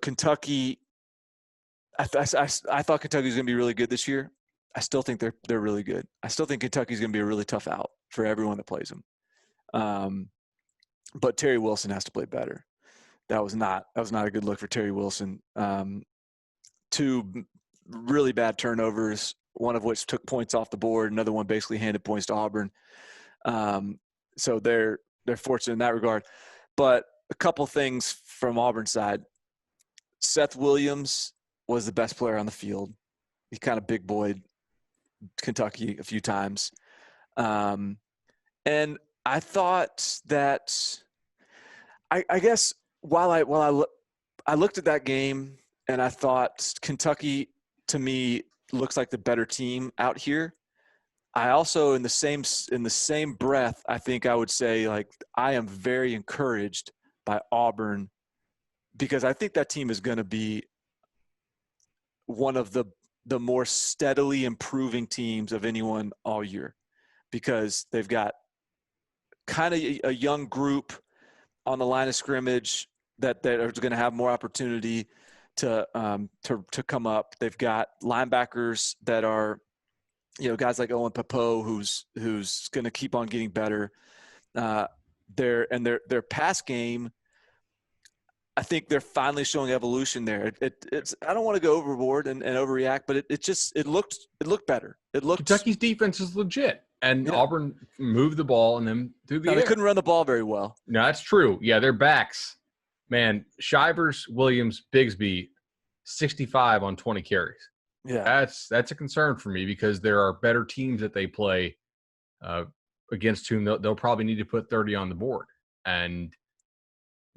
Kentucky. I thought Kentucky was going to be really good this year. I still think they're really good. I still think Kentucky's going to be a really tough out for everyone that plays them. But Terry Wilson has to play better. That was not a good look for Terry Wilson. 2 really bad turnovers, one of which took points off the board. Another one basically handed points to Auburn. So they're fortunate in that regard. But a couple things from Auburn's side. Seth Williams was the best player on the field. He kind of big boyed Kentucky a few times. And I thought that I guess while I looked at that game and I thought Kentucky to me looks like the better team out here, I also in the same breath I think I would say, like, I am very encouraged by Auburn because I think that team is going to be one of the more steadily improving teams of anyone all year, because they've got kind of a young group on the line of scrimmage that are going to have more opportunity to come up. They've got linebackers that are, guys like Owen Papo, who's going to keep on getting better. Their pass game, I think they're finally showing evolution there. It's I don't want to go overboard and overreact, but it looked better. Kentucky's defense is legit, and Auburn moved the ball and then through the air. They couldn't run the ball very well. No, that's true. Yeah, their backs, man. Shivers, Williams, Bigsby, 65 on 20 carries. Yeah, that's a concern for me because there are better teams that they play against whom they'll probably need to put 30 on the board, and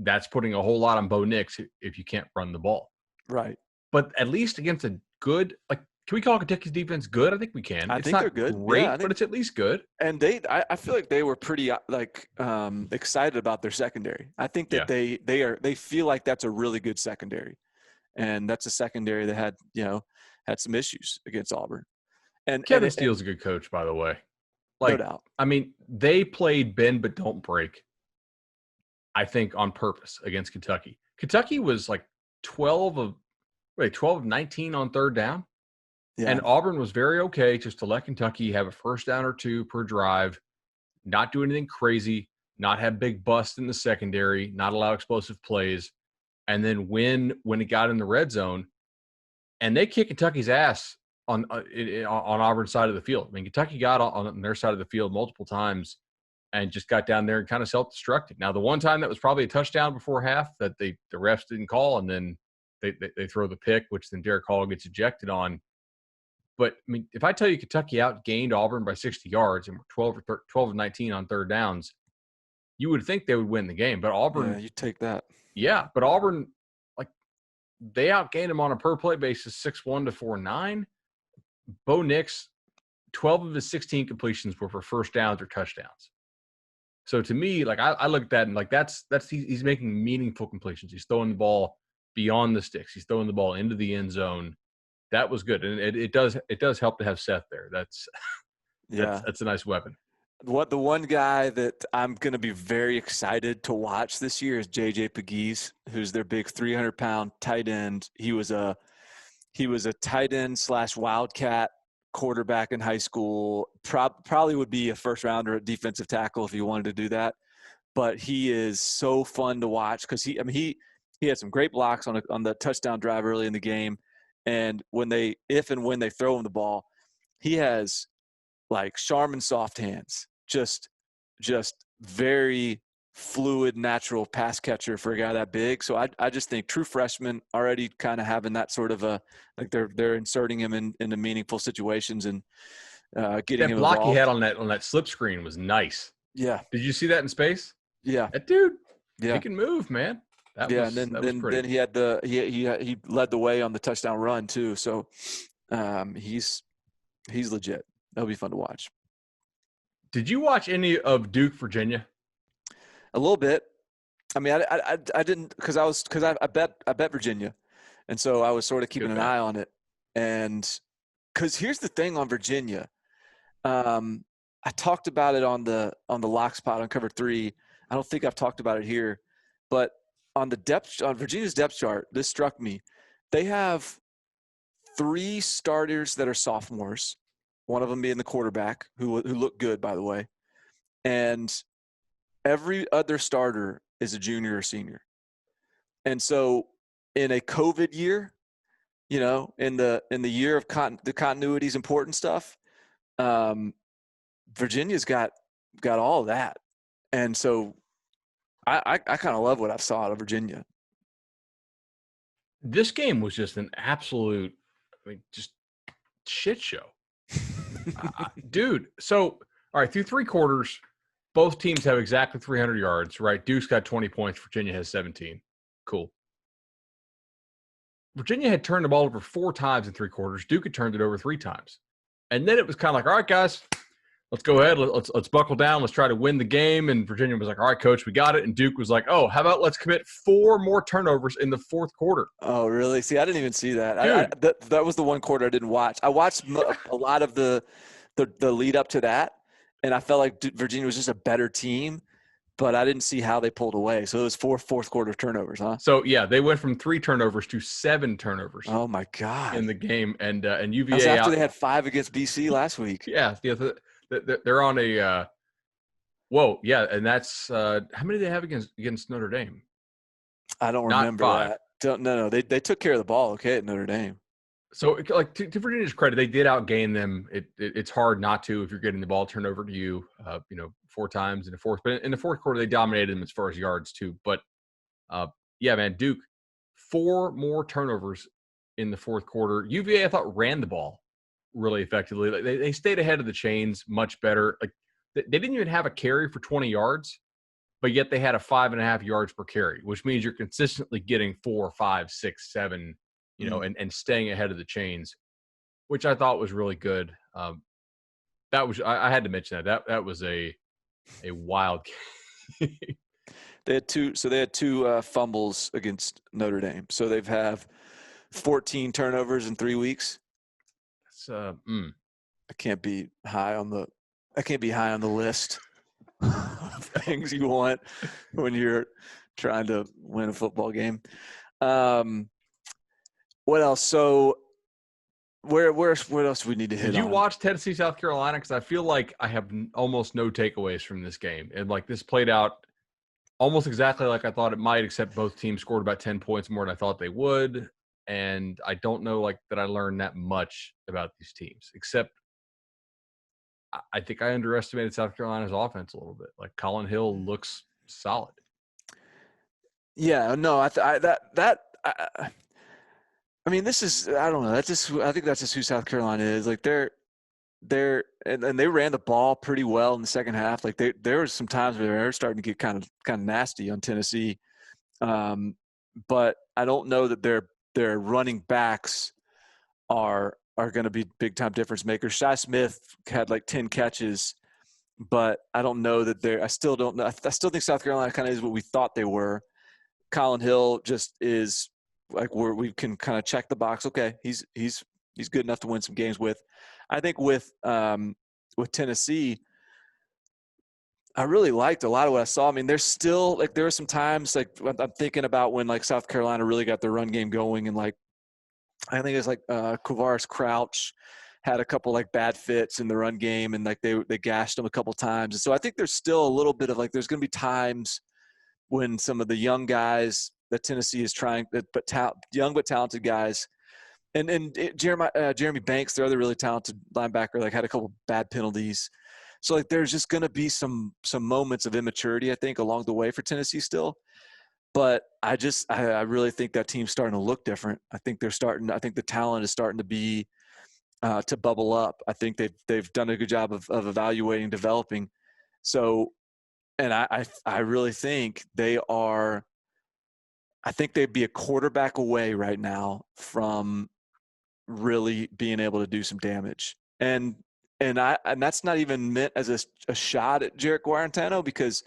that's putting a whole lot on Bo Nix if you can't run the ball. Right. But at least against a good, can we call Kentucky's defense good? I think we can. I think they're good. Great, but it's at least good. And I feel like they were pretty excited about their secondary. I think that they feel like that's a really good secondary, and that's a secondary that had some issues against Auburn. And Kevin Steele's a good coach, by the way. No doubt. I mean, they played bend but don't break, I think, on purpose against Kentucky. Kentucky was 12 of 19 on third down. Yeah. And Auburn was very okay just to let Kentucky have a first down or 2 per drive, not do anything crazy, not have big busts in the secondary, not allow explosive plays, and then win when it got in the red zone. And they kicked Kentucky's ass on Auburn's side of the field. I mean, Kentucky got on their side of the field multiple times and just got down there and kind of self-destructed. Now, the one time that was probably a touchdown before half that the refs didn't call, and then they throw the pick, which then Derek Hall gets ejected on. But, I mean, if I tell you Kentucky outgained Auburn by 60 yards and were 12 of 19 on third downs, you would think they would win the game. But Auburn – yeah, you take that. Yeah, but Auburn, they outgained them on a per-play basis 6-1 to 4-9. Bo Nix, 12 of his 16 completions were for first downs or touchdowns. So to me, like I look at that and like that's he's making meaningful completions. He's throwing the ball beyond the sticks. He's throwing the ball into the end zone. That was good, and it does help to have Seth there. That's a nice weapon. The one guy that I'm going to be very excited to watch this year is J.J. Pegues, who's their big 300-pound tight end. He was a tight end / wildcat quarterback in high school. Probably would be a first rounder at defensive tackle if you wanted to do that. But he is so fun to watch because he had some great blocks on the touchdown drive early in the game, and if and when they throw him the ball, he has like Charmin soft hands, just very fluid, natural pass catcher for a guy that big. So I just think true freshman already kind of having that sort of like they're inserting him into meaningful situations and getting him block involved. He had on that slip screen was nice. Yeah. Did you see that in space? Yeah. That dude. Yeah. He can move, man. And then he had he led the way on the touchdown run too. So he's legit. That'll be fun to watch. Did you watch any of Duke, Virginia? A little bit. I mean, I didn't because I bet Virginia, and so I was sort of keeping an eye on it. And because here's the thing on Virginia, I talked about it on the lock spot on Cover 3. I don't think I've talked about it here, but on Virginia's depth chart, this struck me. They have 3 starters that are sophomores. One of them being the quarterback, who looked good, by the way. And every other starter is a junior or senior. And so in a COVID year, in the year of the continuity is important stuff, Virginia's got all of that. And so I kind of love what I saw out of Virginia. This game was just an absolute, just shit show. Dude, so, all right, through 3 quarters, both teams have exactly 300 yards, right? Duke's got 20 points. Virginia has 17. Cool. Virginia had turned the ball over 4 times in 3 quarters. Duke had turned it over 3 times. And then it was kind of like, all right, guys, let's go ahead. Let's buckle down. Let's try to win the game. And Virginia was like, all right, coach, we got it. And Duke was like, oh, how about let's commit 4 more turnovers in the 4th quarter? Oh, really? See, I didn't even see that. That was the one quarter I didn't watch. I watched a lot of the lead up to that, and I felt like Virginia was just a better team, but I didn't see how they pulled away. So it was 4 fourth quarter turnovers, huh? So, yeah, they went from 3 turnovers to 7 turnovers. Oh, my God. In the game. And UVA – That was after they had 5 against BC last week. Yeah. They're on a whoa, yeah, and that's how many did they have against Notre Dame? I don't remember that. No, they took care of the ball okay at Notre Dame. So, like, to Virginia's credit, they did outgain them. It's hard not to if you're getting the ball turned over to you, 4 times in the 4th. But in the 4th quarter, they dominated them as far as yards too. But yeah, man, Duke 4 more turnovers in the 4th quarter. UVA, I thought, ran the ball really effectively. Like, they stayed ahead of the chains much better. Like, they didn't even have a carry for 20 yards, but yet they had a 5.5 yards per carry, which means you're consistently getting 4, 5, 6, 7. And staying ahead of the chains, which I thought was really good. That was I had to mention that was a wild game. They had 2 fumbles against Notre Dame, so they've have 14 turnovers in 3 weeks. That's I can't be high on the list of things you want when you're trying to win a football game. What else? So what else do we need to hit on? Did you watch Tennessee, South Carolina? Because I feel like I have almost no takeaways from this game. And, like, this played out almost exactly like I thought it might, except both teams scored about 10 points more than I thought they would. And I don't know, like, that I learned that much about these teams, except I think I underestimated South Carolina's offense a little bit. Like, Colin Hill looks solid. Yeah, no, I mean, this is, I don't know. I think that's just who South Carolina is. Like, and they ran the ball pretty well in the second half. Like, there was some times where they were starting to get kind of nasty on Tennessee. But I don't know that their running backs are are going to be big-time difference makers. Shi Smith had like 10 catches, but I don't know that they're – I still don't know. I still think South Carolina kind of is what we thought they were. Colin Hill just is like we can kind of check the box. Okay, he's good enough to win some games with. I think with Tennessee, I really liked a lot of what I saw. I mean, there's still like there are some times like I'm thinking about when like South Carolina really got their run game going, and like I think it's like Quavaris Crouch had a couple like bad fits in the run game, and like they gashed him a couple times. And so I think there's still a little bit of like there's going to be times when some of the young guys that Tennessee is trying, young but talented guys, and Jeremy Banks, their other really talented linebacker, like had a couple bad penalties. So like there's just going to be some moments of immaturity, I think, along the way for Tennessee still. But I really think that team's starting to look different. I think I think the talent is starting to be to bubble up. I think they've done a good job of evaluating, developing. So, and I really think they are. I think they'd be a quarterback away right now from really being able to do some damage. And that's not even meant as a shot at Jarek Guarantano, because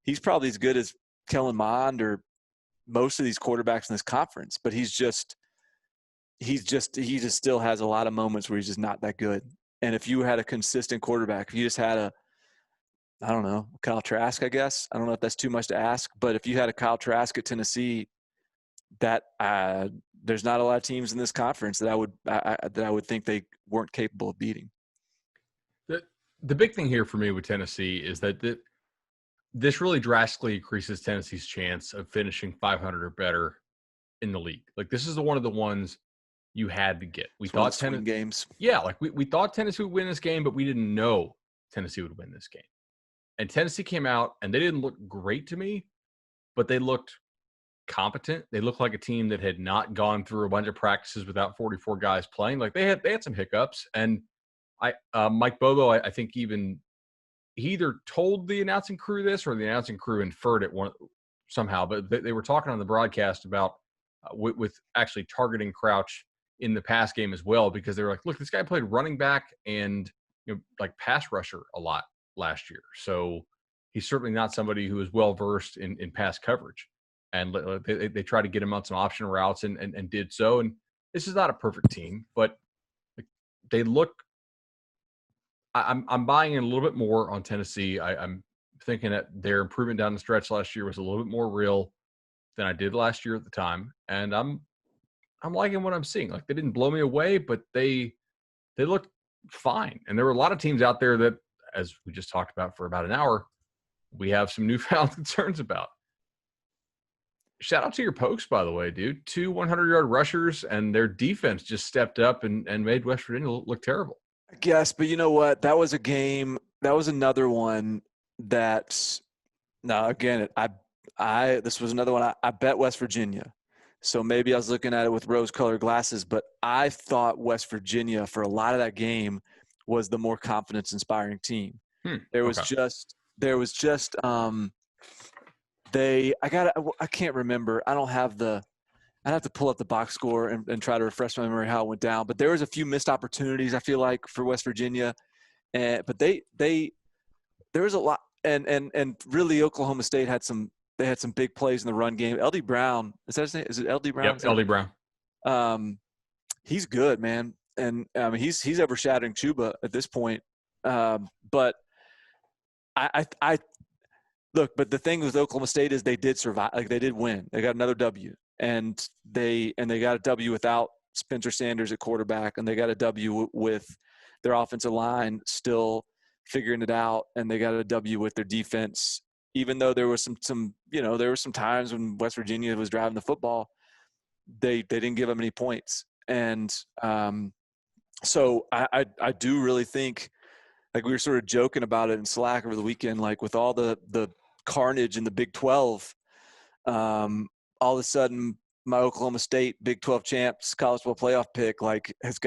he's probably as good as Kellen Mond or most of these quarterbacks in this conference, but he just still has a lot of moments where he's just not that good. And if you had a consistent quarterback, if you just had I don't know, Kyle Trask, I guess. I don't know if that's too much to ask, but if you had a Kyle Trask at Tennessee, that there's not a lot of teams in this conference that I would think they weren't capable of beating. The big thing here for me with Tennessee is that this really drastically increases Tennessee's chance of finishing 500 or better in the league. Like this is one of the ones you had to get. We thought Tennessee games. Yeah, like we thought Tennessee would win this game, but we didn't know Tennessee would win this game. And Tennessee came out and they didn't look great to me, but they looked competent. They looked like a team that had not gone through a bunch of practices without 44 guys playing. Like they had some hiccups. And Mike Bobo, I think he either told the announcing crew this or the announcing crew inferred it somehow. But they were talking on the broadcast about with actually targeting Crouch in the pass game as well, because they were like, look, this guy played running back and like pass rusher a lot last year. So he's certainly not somebody who is well versed in pass coverage. And they try to get him on some option routes and did so. And this is not a perfect team, but they look. I'm buying in a little bit more on Tennessee. I'm thinking that their improvement down the stretch last year was a little bit more real than I did last year at the time, and I'm liking what I'm seeing. Like they didn't blow me away, but they looked fine. And there were a lot of teams out there that, as we just talked about for about an hour, we have some newfound concerns about. Shout out to your Pokes, by the way, dude. 2 100-yard rushers, and their defense just stepped up and made West Virginia look terrible. I guess, but you know what? That was a game. That was another one that. Now again, this was another one. I bet West Virginia, so maybe I was looking at it with rose-colored glasses. But I thought West Virginia for a lot of that game was the more confidence-inspiring team. There was just. I can't remember. I don't have I'd have to pull up the box score and try to refresh my memory how it went down. But there was a few missed opportunities, I feel like, for West Virginia. But there was a lot, and really Oklahoma State had some big plays in the run game. LD Brown, is that his name? Is it LD Brown? Yep, LD Brown. He's good, man, and he's overshadowing Chuba at this point. But I look. But the thing with Oklahoma State is they did survive. Like they did win. They got another W. And they got a W without Spencer Sanders at quarterback, and they got a W with their offensive line still figuring it out, and they got a W with their defense. Even though there was some there were some times when West Virginia was driving the football, they didn't give them any points. And so I do really think, like we were sort of joking about it in Slack over the weekend, like with all the carnage in the Big 12. All of a sudden, my Oklahoma State Big 12 champs college football playoff pick has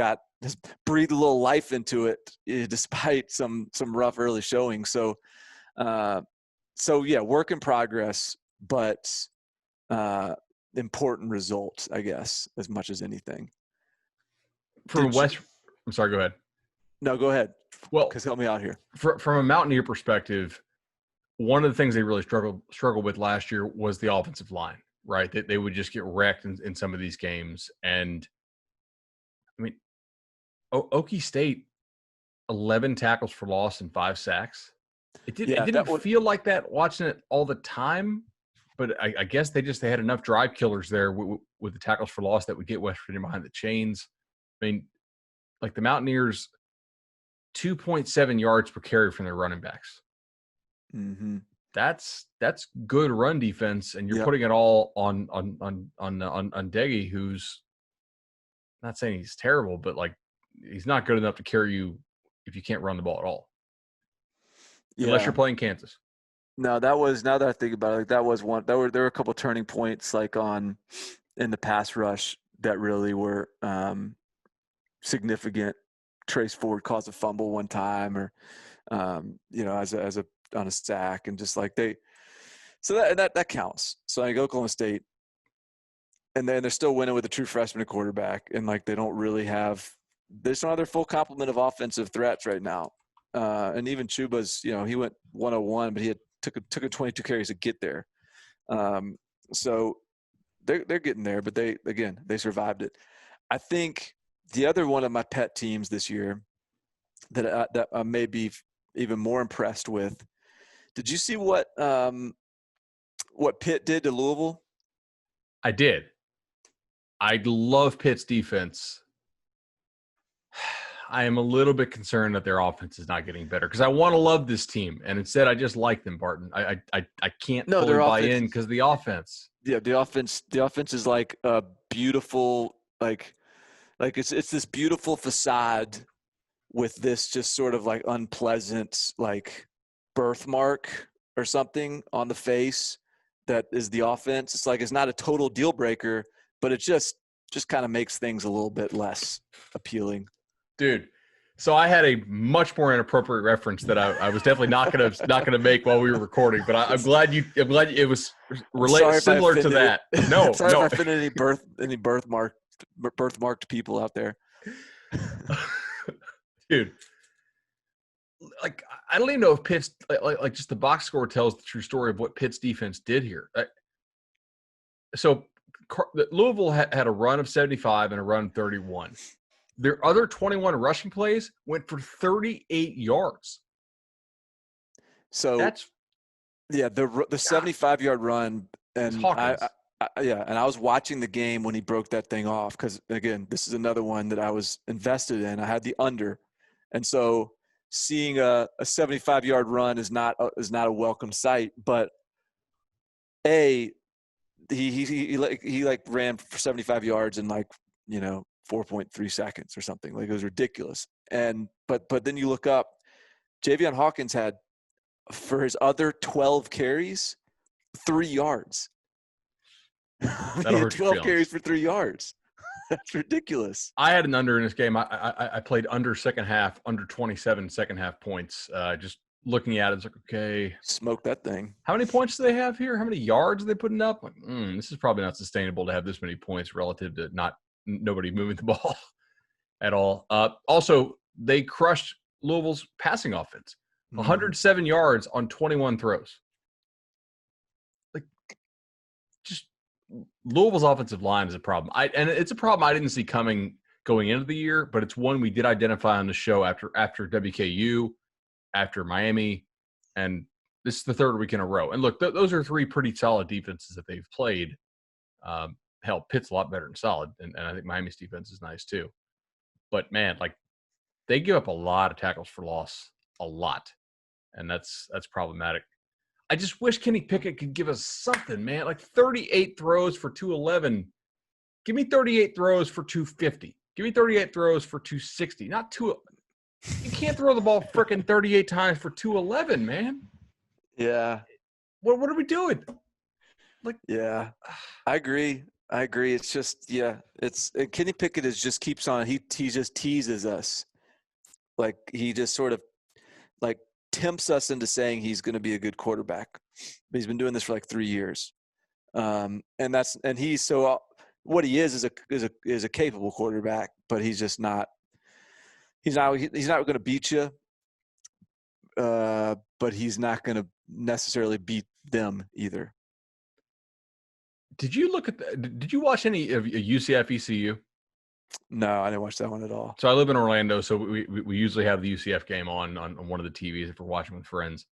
breathed a little life into it, despite some rough early showing. So yeah, work in progress, but important result, I guess, as much as anything. From I'm sorry, go ahead. No, go ahead. Well, because help me out here. From a Mountaineer perspective, one of the things they really struggled with last year was the offensive line, right? They would just get wrecked in some of these games. And I mean, Okie State, 11 tackles for loss and 5 sacks. It didn't feel like that watching it all the time, but I guess they had enough drive killers there with the tackles for loss that would get West Virginia behind the chains. I mean, like the Mountaineers, 2.7 yards per carry from their running backs. Mm-hmm. That's good run defense, and you're putting it all on Deggy, who's not saying he's terrible, but like he's not good enough to carry you if you can't run the ball at all. Yeah. Unless you're playing Kansas. No, that was, now that I think about it, like that was one. There were a couple of turning points like in the pass rush that really were significant. Trace Ford caused a fumble one time, or as a on a sack, and just like that counts. So I go Oklahoma State, and then they're still winning with a true freshman quarterback, and like they don't really have their full complement of offensive threats right now. And even Chuba's, he went 101, but he took 22 carries to get there. So they're getting there, but they survived it. I think the other one of my pet teams this year that I may be even more impressed with. Did you see what Pitt did to Louisville? I did. I love Pitt's defense. I am a little bit concerned that their offense is not getting better because I want to love this team, and instead I just like them, Barton. I can't fully buy in because the offense. Yeah, the offense is like a beautiful like it's this beautiful facade with this just sort of like unpleasant like birthmark or something on the face that is the offense. It's like it's not a total deal breaker, but it just kind of makes things a little bit less appealing. Dude, so I had a much more inappropriate reference that I was definitely not gonna make while we were recording, but I'm glad it was similar to that. No, sorry if I offended any birthmarked people out there. Dude, like I don't even know if Pitt's like just the box score tells the true story of what Pitt's defense did here. So Louisville had a run of 75 and a run of 31. Their other 21 rushing plays went for 38 yards. So that's the 75-yard run, and I was watching the game when he broke that thing off because again, this is another one that I was invested in. I had the under, and so seeing a 75-yard run is not a welcome sight. But he ran for 75 yards in 4.3 seconds or something. Like it was ridiculous. And but then you look up, Javion Hawkins had for his other 12 carries 3 yards. He had 12 carries for 3 yards. That's ridiculous. I had an under in this game. I played under second half, under 27 second half points. Just looking at it, it's like, okay, smoke that thing. How many points do they have here? How many yards are they putting up? Like, this is probably not sustainable to have this many points relative to nobody moving the ball at all. Also, they crushed Louisville's passing offense. 107 yards on 21 throws. Like, just Louisville's offensive line is a problem. And it's a problem I didn't see coming going into the year, but it's one we did identify on the show after WKU, after Miami, and this is the third week in a row. And look, those are 3 pretty solid defenses that they've played. Hell, Pitt's a lot better than solid, and I think Miami's defense is nice too. But man, like they give up a lot of tackles for loss, a lot, and that's problematic. I just wish Kenny Pickett could give us something, man. Like 38 throws for 211. Give me 38 throws for 250. Give me 38 throws for 260. Not 2. You can't throw the ball freaking 38 times for 211, man. Yeah. What are we doing? Like, yeah, I agree. It's just, Kenny Pickett just keeps on. He just teases us. Like he just sort of like tempts us into saying he's going to be a good quarterback. But he's been doing this for like 3 years. And he's what he is a capable quarterback, but he's just not He's not going to beat you, but he's not going to necessarily beat them either. Did you watch any of UCF ECU? No, I didn't watch that one at all. So I live in Orlando, so we usually have the UCF game on one of the TVs if we're watching with friends.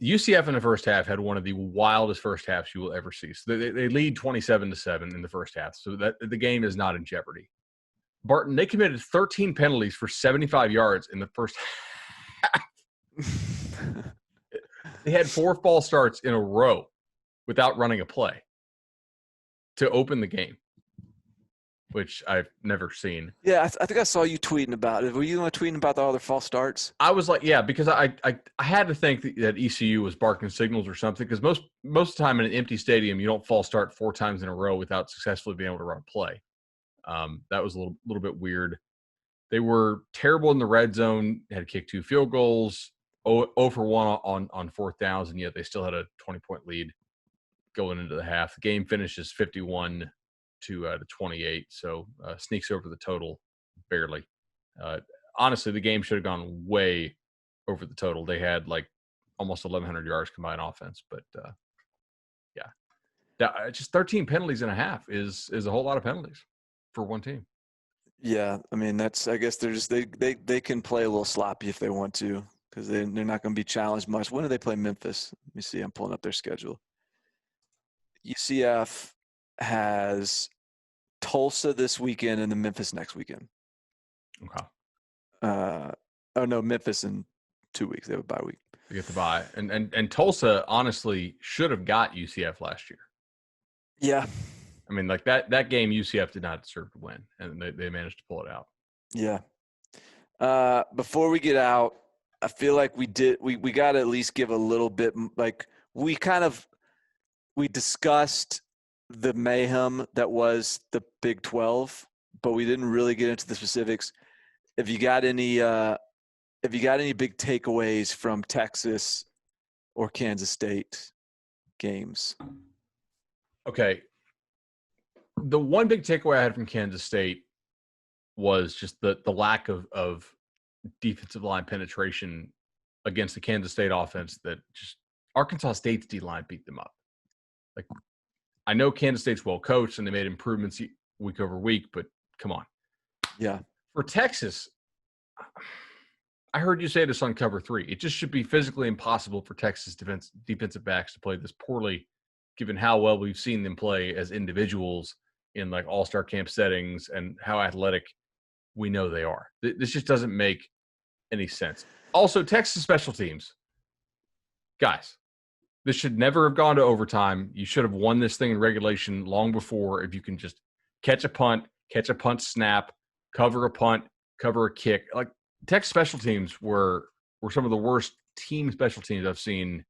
UCF in the first half had one of the wildest first halves you will ever see. So they lead 27-7 in the first half, so that the game is not in jeopardy. Barton, they committed 13 penalties for 75 yards in the first half. They had 4 false starts in a row without running a play to open the game, which I've never seen. Yeah, I think I saw you tweeting about it. Were you tweeting about all the false starts? I was like, yeah, because I had to think that ECU was barking signals or something, because most of the time in an empty stadium, you don't false start 4 times in a row without successfully being able to run a play. That was a little bit weird. They were terrible in the red zone, had kicked 2 field goals, 0 for 1 on 4th downs, and yet they still had a 20-point lead going into the half. The game finishes 51 to 28, so sneaks over the total barely. Honestly, the game should have gone way over the total. They had like almost 1,100 yards combined offense, but just 13 penalties and a half is a whole lot of penalties for one team. Yeah, I mean I guess they're just they can play a little sloppy if they want to, because they're not going to be challenged much. When do they play Memphis? Let me see. I'm pulling up their schedule. UCF has Tulsa this weekend and then Memphis next weekend. Okay. Memphis in 2 weeks. They have a bye week. They get the bye, and Tulsa honestly should have got UCF last year. Yeah. I mean, like that game, UCF did not deserve to win, and they managed to pull it out. Yeah. Before we get out, I feel like we got to at least give a little bit, like we discussed the mayhem that was the Big 12, but we didn't really get into the specifics. If you got any big takeaways from Texas or Kansas State games? Okay. The one big takeaway I had from Kansas State was just the lack of defensive line penetration against the Kansas State offense, that just Arkansas State's D-line beat them up. Like, I know Kansas State's well coached and they made improvements week over week, but come on. Yeah. For Texas, I heard you say this on Cover 3. It just should be physically impossible for Texas defensive backs to play this poorly, given how well we've seen them play as individuals in like all-star camp settings and how athletic we know they are. This just doesn't make any sense. Also, Texas special teams. Guys, this should never have gone to overtime. You should have won this thing in regulation long before. If you can just catch a punt snap, cover a punt, cover a kick. Like, Texas special teams were some of the worst team special teams I've seen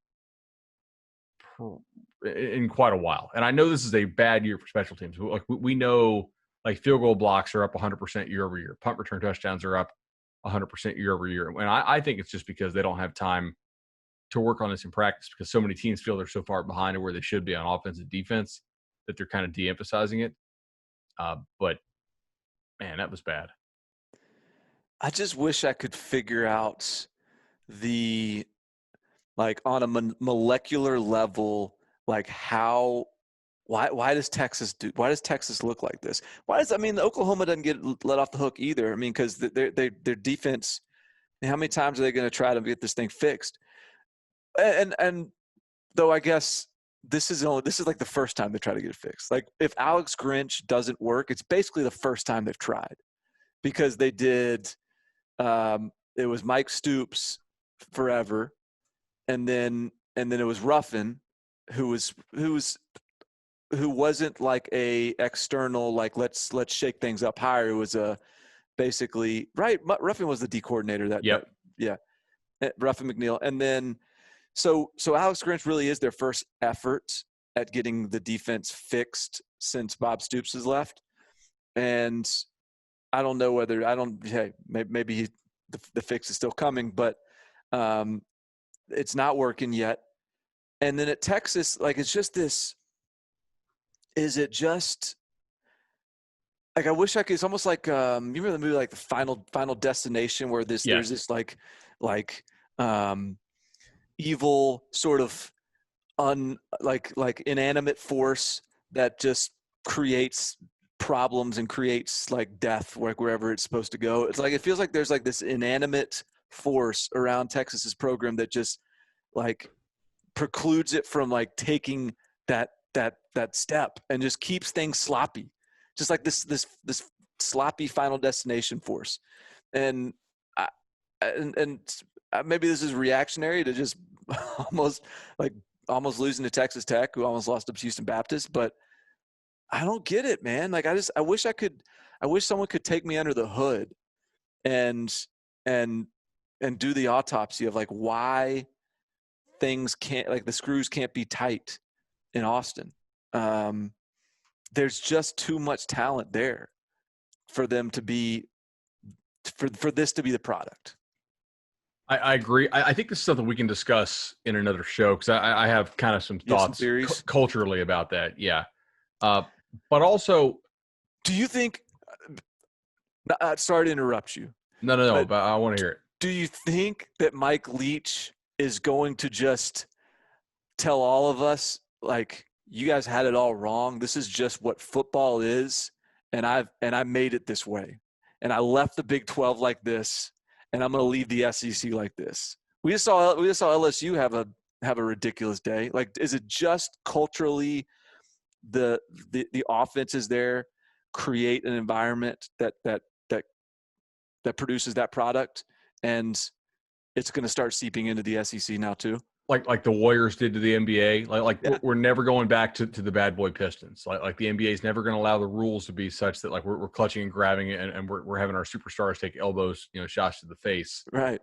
in quite a while. And I know this is a bad year for special teams. Like, we know, like, field goal blocks are up 100% year over year. Punt return touchdowns are up 100% year over year. And I think it's just because they don't have time to work on this in practice, because so many teams feel they're so far behind of where they should be on offense and defense that they're kind of de-emphasizing it. But, man, that was bad. I just wish I could figure out on a molecular level, like why does Texas look like this? Oklahoma doesn't get let off the hook either. I mean, because their defense, how many times are they going to try to get this thing fixed? And though I guess this is like the first time they try to get it fixed. Like, if Alex Grinch doesn't work, it's basically the first time they've tried, because they did. It was Mike Stoops forever, and then it was Ruffin, who wasn't like a external, like let's shake things up higher. It was basically right. Ruffin was the D coordinator that. Yep. Yeah. Ruffin McNeil, and then so Alex Grinch really is their first effort at getting the defense fixed since Bob Stoops has left, and I don't know whether maybe the fix is still coming, but it's not working yet. And then at Texas, like, it's just this. Is it just like I wish I could. It's almost like you remember the movie like the Final Destination, where there's Yes. this like um, evil sort of like inanimate force that just creates problems and creates like death wherever it's supposed to go. It's like it feels like there's like this inanimate force around Texas's program that just like precludes it from like taking that step and just keeps things sloppy, just like this sloppy Final Destination force. And I, and maybe this is reactionary to just almost like almost losing to Texas Tech, who almost lost to Houston Baptist, but I don't get it, man. Like I wish someone could take me under the hood and and and do the autopsy of like why things can't, like the screws can't be tight in Austin. Um, there's just too much talent there for them to be for this to be the product. I agree. I think this is something we can discuss in another show because I have kind of some You have some thoughts theories. culturally about that. Yeah. But also, Do you think? Sorry to interrupt you, no. but But I want to hear it. do you think that Mike Leach is going to just tell all of us, like, you guys had it all wrong? This is just what football is, and I made it this way, and I left the Big 12 like this, and I'm going to leave the SEC like this. We just saw LSU have a ridiculous day. Like, is it just culturally the offenses there create an environment that produces that product, and it's going to start seeping into the SEC now too? Like the Warriors did to the NBA. Like Yeah. we're never going back to the bad boy Pistons. Like the NBA is never going to allow the rules to be such that like we're clutching and grabbing and we're having our superstars take elbows, shots to the face. Right.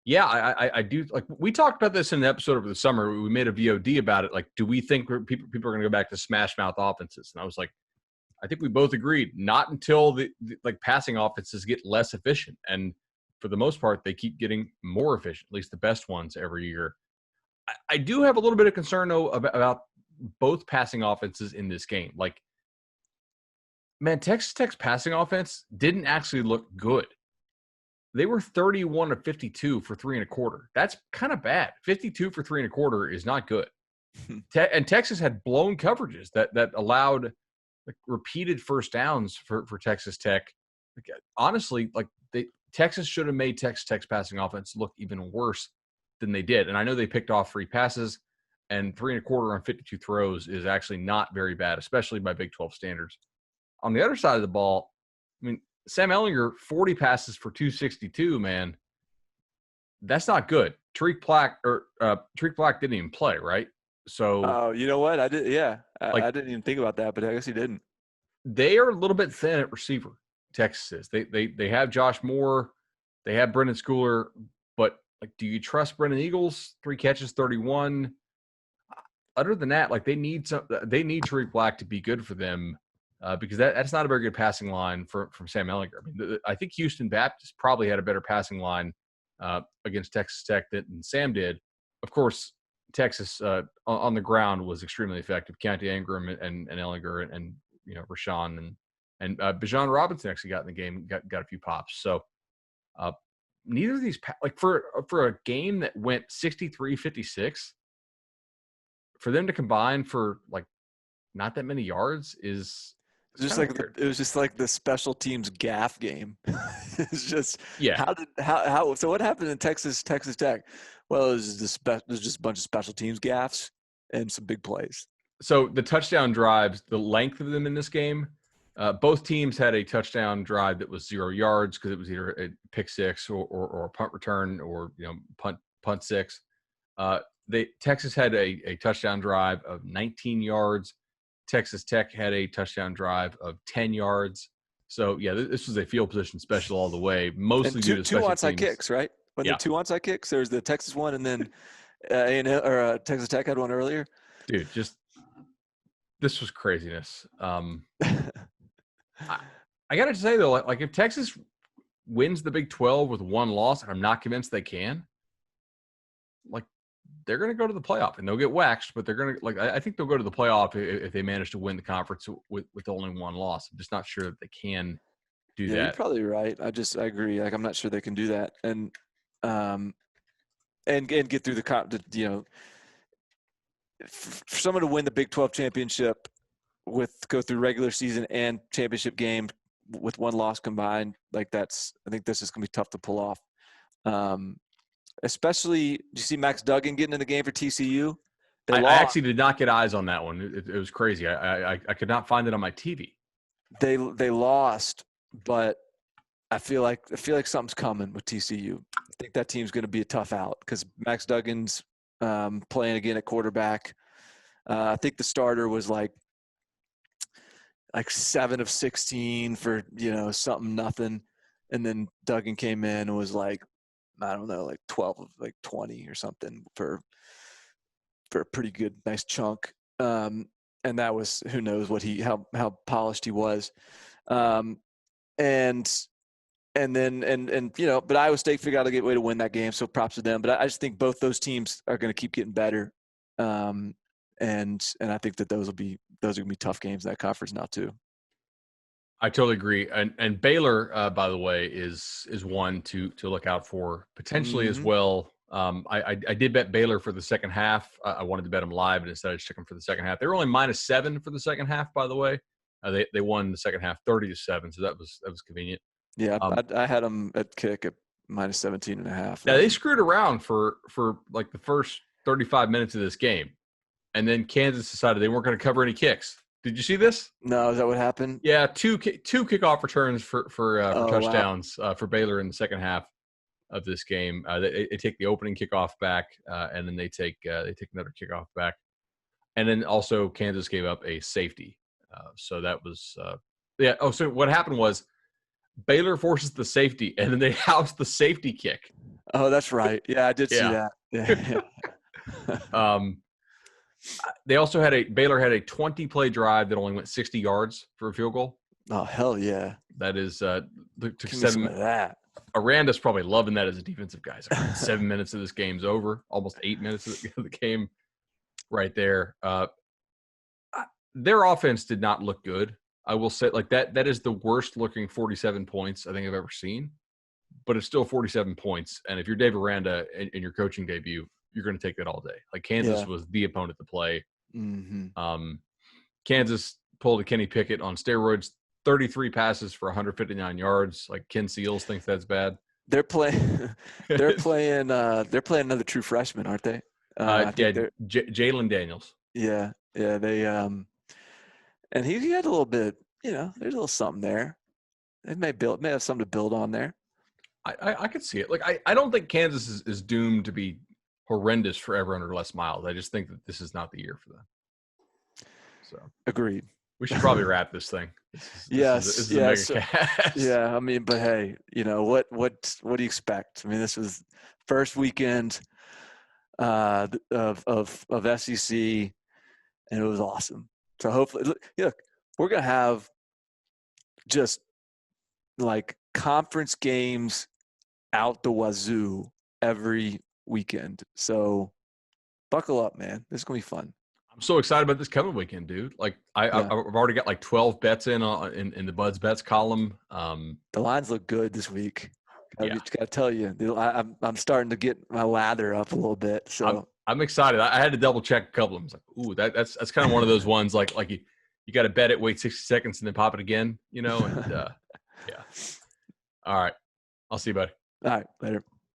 Yeah, I do. Like we talked about this in the episode over the summer. We made a VOD about it. Like, do we think people are going to go back to smash mouth offenses? And I was like, I think we both agreed not until the like passing offenses get less efficient. And for the most part, they keep getting more efficient, at least the best ones every year. I do have a little bit of concern though about both passing offenses in this game. Like, man, Texas Tech's passing offense didn't actually look good. They were 31 of 52 for 3.25. That's kind of bad. 52 for 3.25 is not good. And Texas had blown coverages that allowed like repeated first downs for Texas Tech. Like, honestly, like Texas should have made Texas Tech's passing offense look even worse than they did. And I know they picked off 3 passes, and 3.25 on 52 throws is actually not very bad, especially by Big 12 standards. On the other side of the ball, I mean, Sam Ehlinger, 40 passes for 262, man. That's not good. Tariq Black didn't even play, right? So, Oh, you know what? I did. Yeah, like, I didn't even think about that, but I guess he didn't. they are a little bit thin at receiver. Texas is. They have Josh Moore, they have Brendan Schooler, but like, do you trust Brendan Eagles? 3 catches, 31. Other than that, like they need Tariq Black to be good for them because that's not a very good passing line from Sam Ehlinger. I mean, I think Houston Baptist probably had a better passing line against Texas Tech than Sam did. Of course, Texas on the ground was extremely effective. Keontae Ingram and Ehlinger and Rashawn and Bijan Robinson actually got in the game, got a few pops. So neither of these like for a game that went 63-56. For them to combine for like not that many yards is Just like it was just like the special teams gaff game. It's just how so what happened in Texas Tech? Well, it was just a bunch of special teams gaffes and some big plays. So the touchdown drives, the length of them in this game, both teams had a touchdown drive that was 0 yards because it was either a pick six or a punt return or punt six. Texas had a touchdown drive of 19 yards. Texas Tech had a touchdown drive of 10 yards. So, yeah, this was a field position special all the way, mostly due to two onside kicks, right? When the 2 onside kicks, there's the Texas one, and then Texas Tech had one earlier. Dude, this was craziness. I got to say, though, like if Texas wins the Big 12 with 1 loss, and I'm not convinced they can, like they're going to go to the playoff, and they'll get waxed, but they're going to I think they'll go to the playoff if they manage to win the conference with only one loss. I'm just not sure that they can do that. You're probably right. I agree. Like, I'm not sure they can do that. And get through for someone to win the Big 12 championship go through regular season and championship game with one loss combined, I think this is going to be tough to pull off. Especially, do you see Max Duggan getting in the game for TCU? I actually did not get eyes on that one. It was crazy. I could not find it on my TV. They lost, but I feel like something's coming with TCU. I think that team's going to be a tough out because Max Duggan's playing again at quarterback. I think the starter was like 7 of 16 for something nothing, and then Duggan came in and was like, I don't know, 12 of 20 or something for a pretty good nice chunk. And that was, who knows what how polished he was. And then but Iowa State figured out a good way to win that game, so props to them. But I just think both those teams are going to keep getting better. And I think that those are going to be tough games in that conference now too. I totally agree. And Baylor, by the way, is one to look out for potentially as well. I did bet Baylor for the second half. I wanted to bet them live, and instead I just took them for the second half. They were only -7 for the second half, by the way. They won the second half 30-7, so that was convenient. Yeah, I had them at kick at -17.5. Yeah, they screwed around for like the first 35 minutes of this game, and then Kansas decided they weren't going to cover any kicks. Did you see this? No, is that what happened? Yeah, two kickoff returns for touchdowns for Baylor in the second half of this game. They take the opening kickoff back, and then they take another kickoff back, and then also Kansas gave up a safety. So that was Oh, so what happened was Baylor forces the safety, and then they house the safety kick. Oh, that's right. Yeah, I did see that. Yeah. Baylor had a 20-play drive that only went 60 yards for a field goal. Oh, hell yeah. That is took Give 7 me some of that. Aranda's probably loving that as a defensive guy. 7 minutes of this game's over, almost 8 minutes of the game right there. Their offense did not look good. I will say, that is the worst looking 47 points I think I've ever seen, but it's still 47 points. And if you're Dave Aranda in your coaching debut, you're going to take that all day. Kansas was the opponent to play. Mm-hmm. Kansas pulled a Kenny Pickett on steroids, 33 passes for 159 yards. Ken Seals thinks that's bad. They're playing another true freshman, aren't they? Jalen Daniels. Yeah. They and he had a little bit. There's a little something there. They may have something to build on there. I could see it. I don't think Kansas is doomed to be horrendous forever under Les Miles. I just think that this is not the year for them. So agreed. We should probably wrap this thing. This is a mega cast. Yeah. I mean, but hey, what do you expect? I mean, this was first weekend of SEC, and it was awesome. So hopefully, look, we're gonna have just conference games out the wazoo every weekend. So buckle up, man. This is gonna be fun. I'm so excited about this coming weekend, dude. I've already got 12 bets in the Bud's bets column. The lines look good this week. Gotta tell you, I'm starting to get my lather up a little bit. So I'm excited. I had to double check a couple of them. I was like, ooh, that's kind of one of those ones you got to bet it, wait 60 seconds, and then pop it again. And yeah. All right, I'll see you, buddy. All right, later.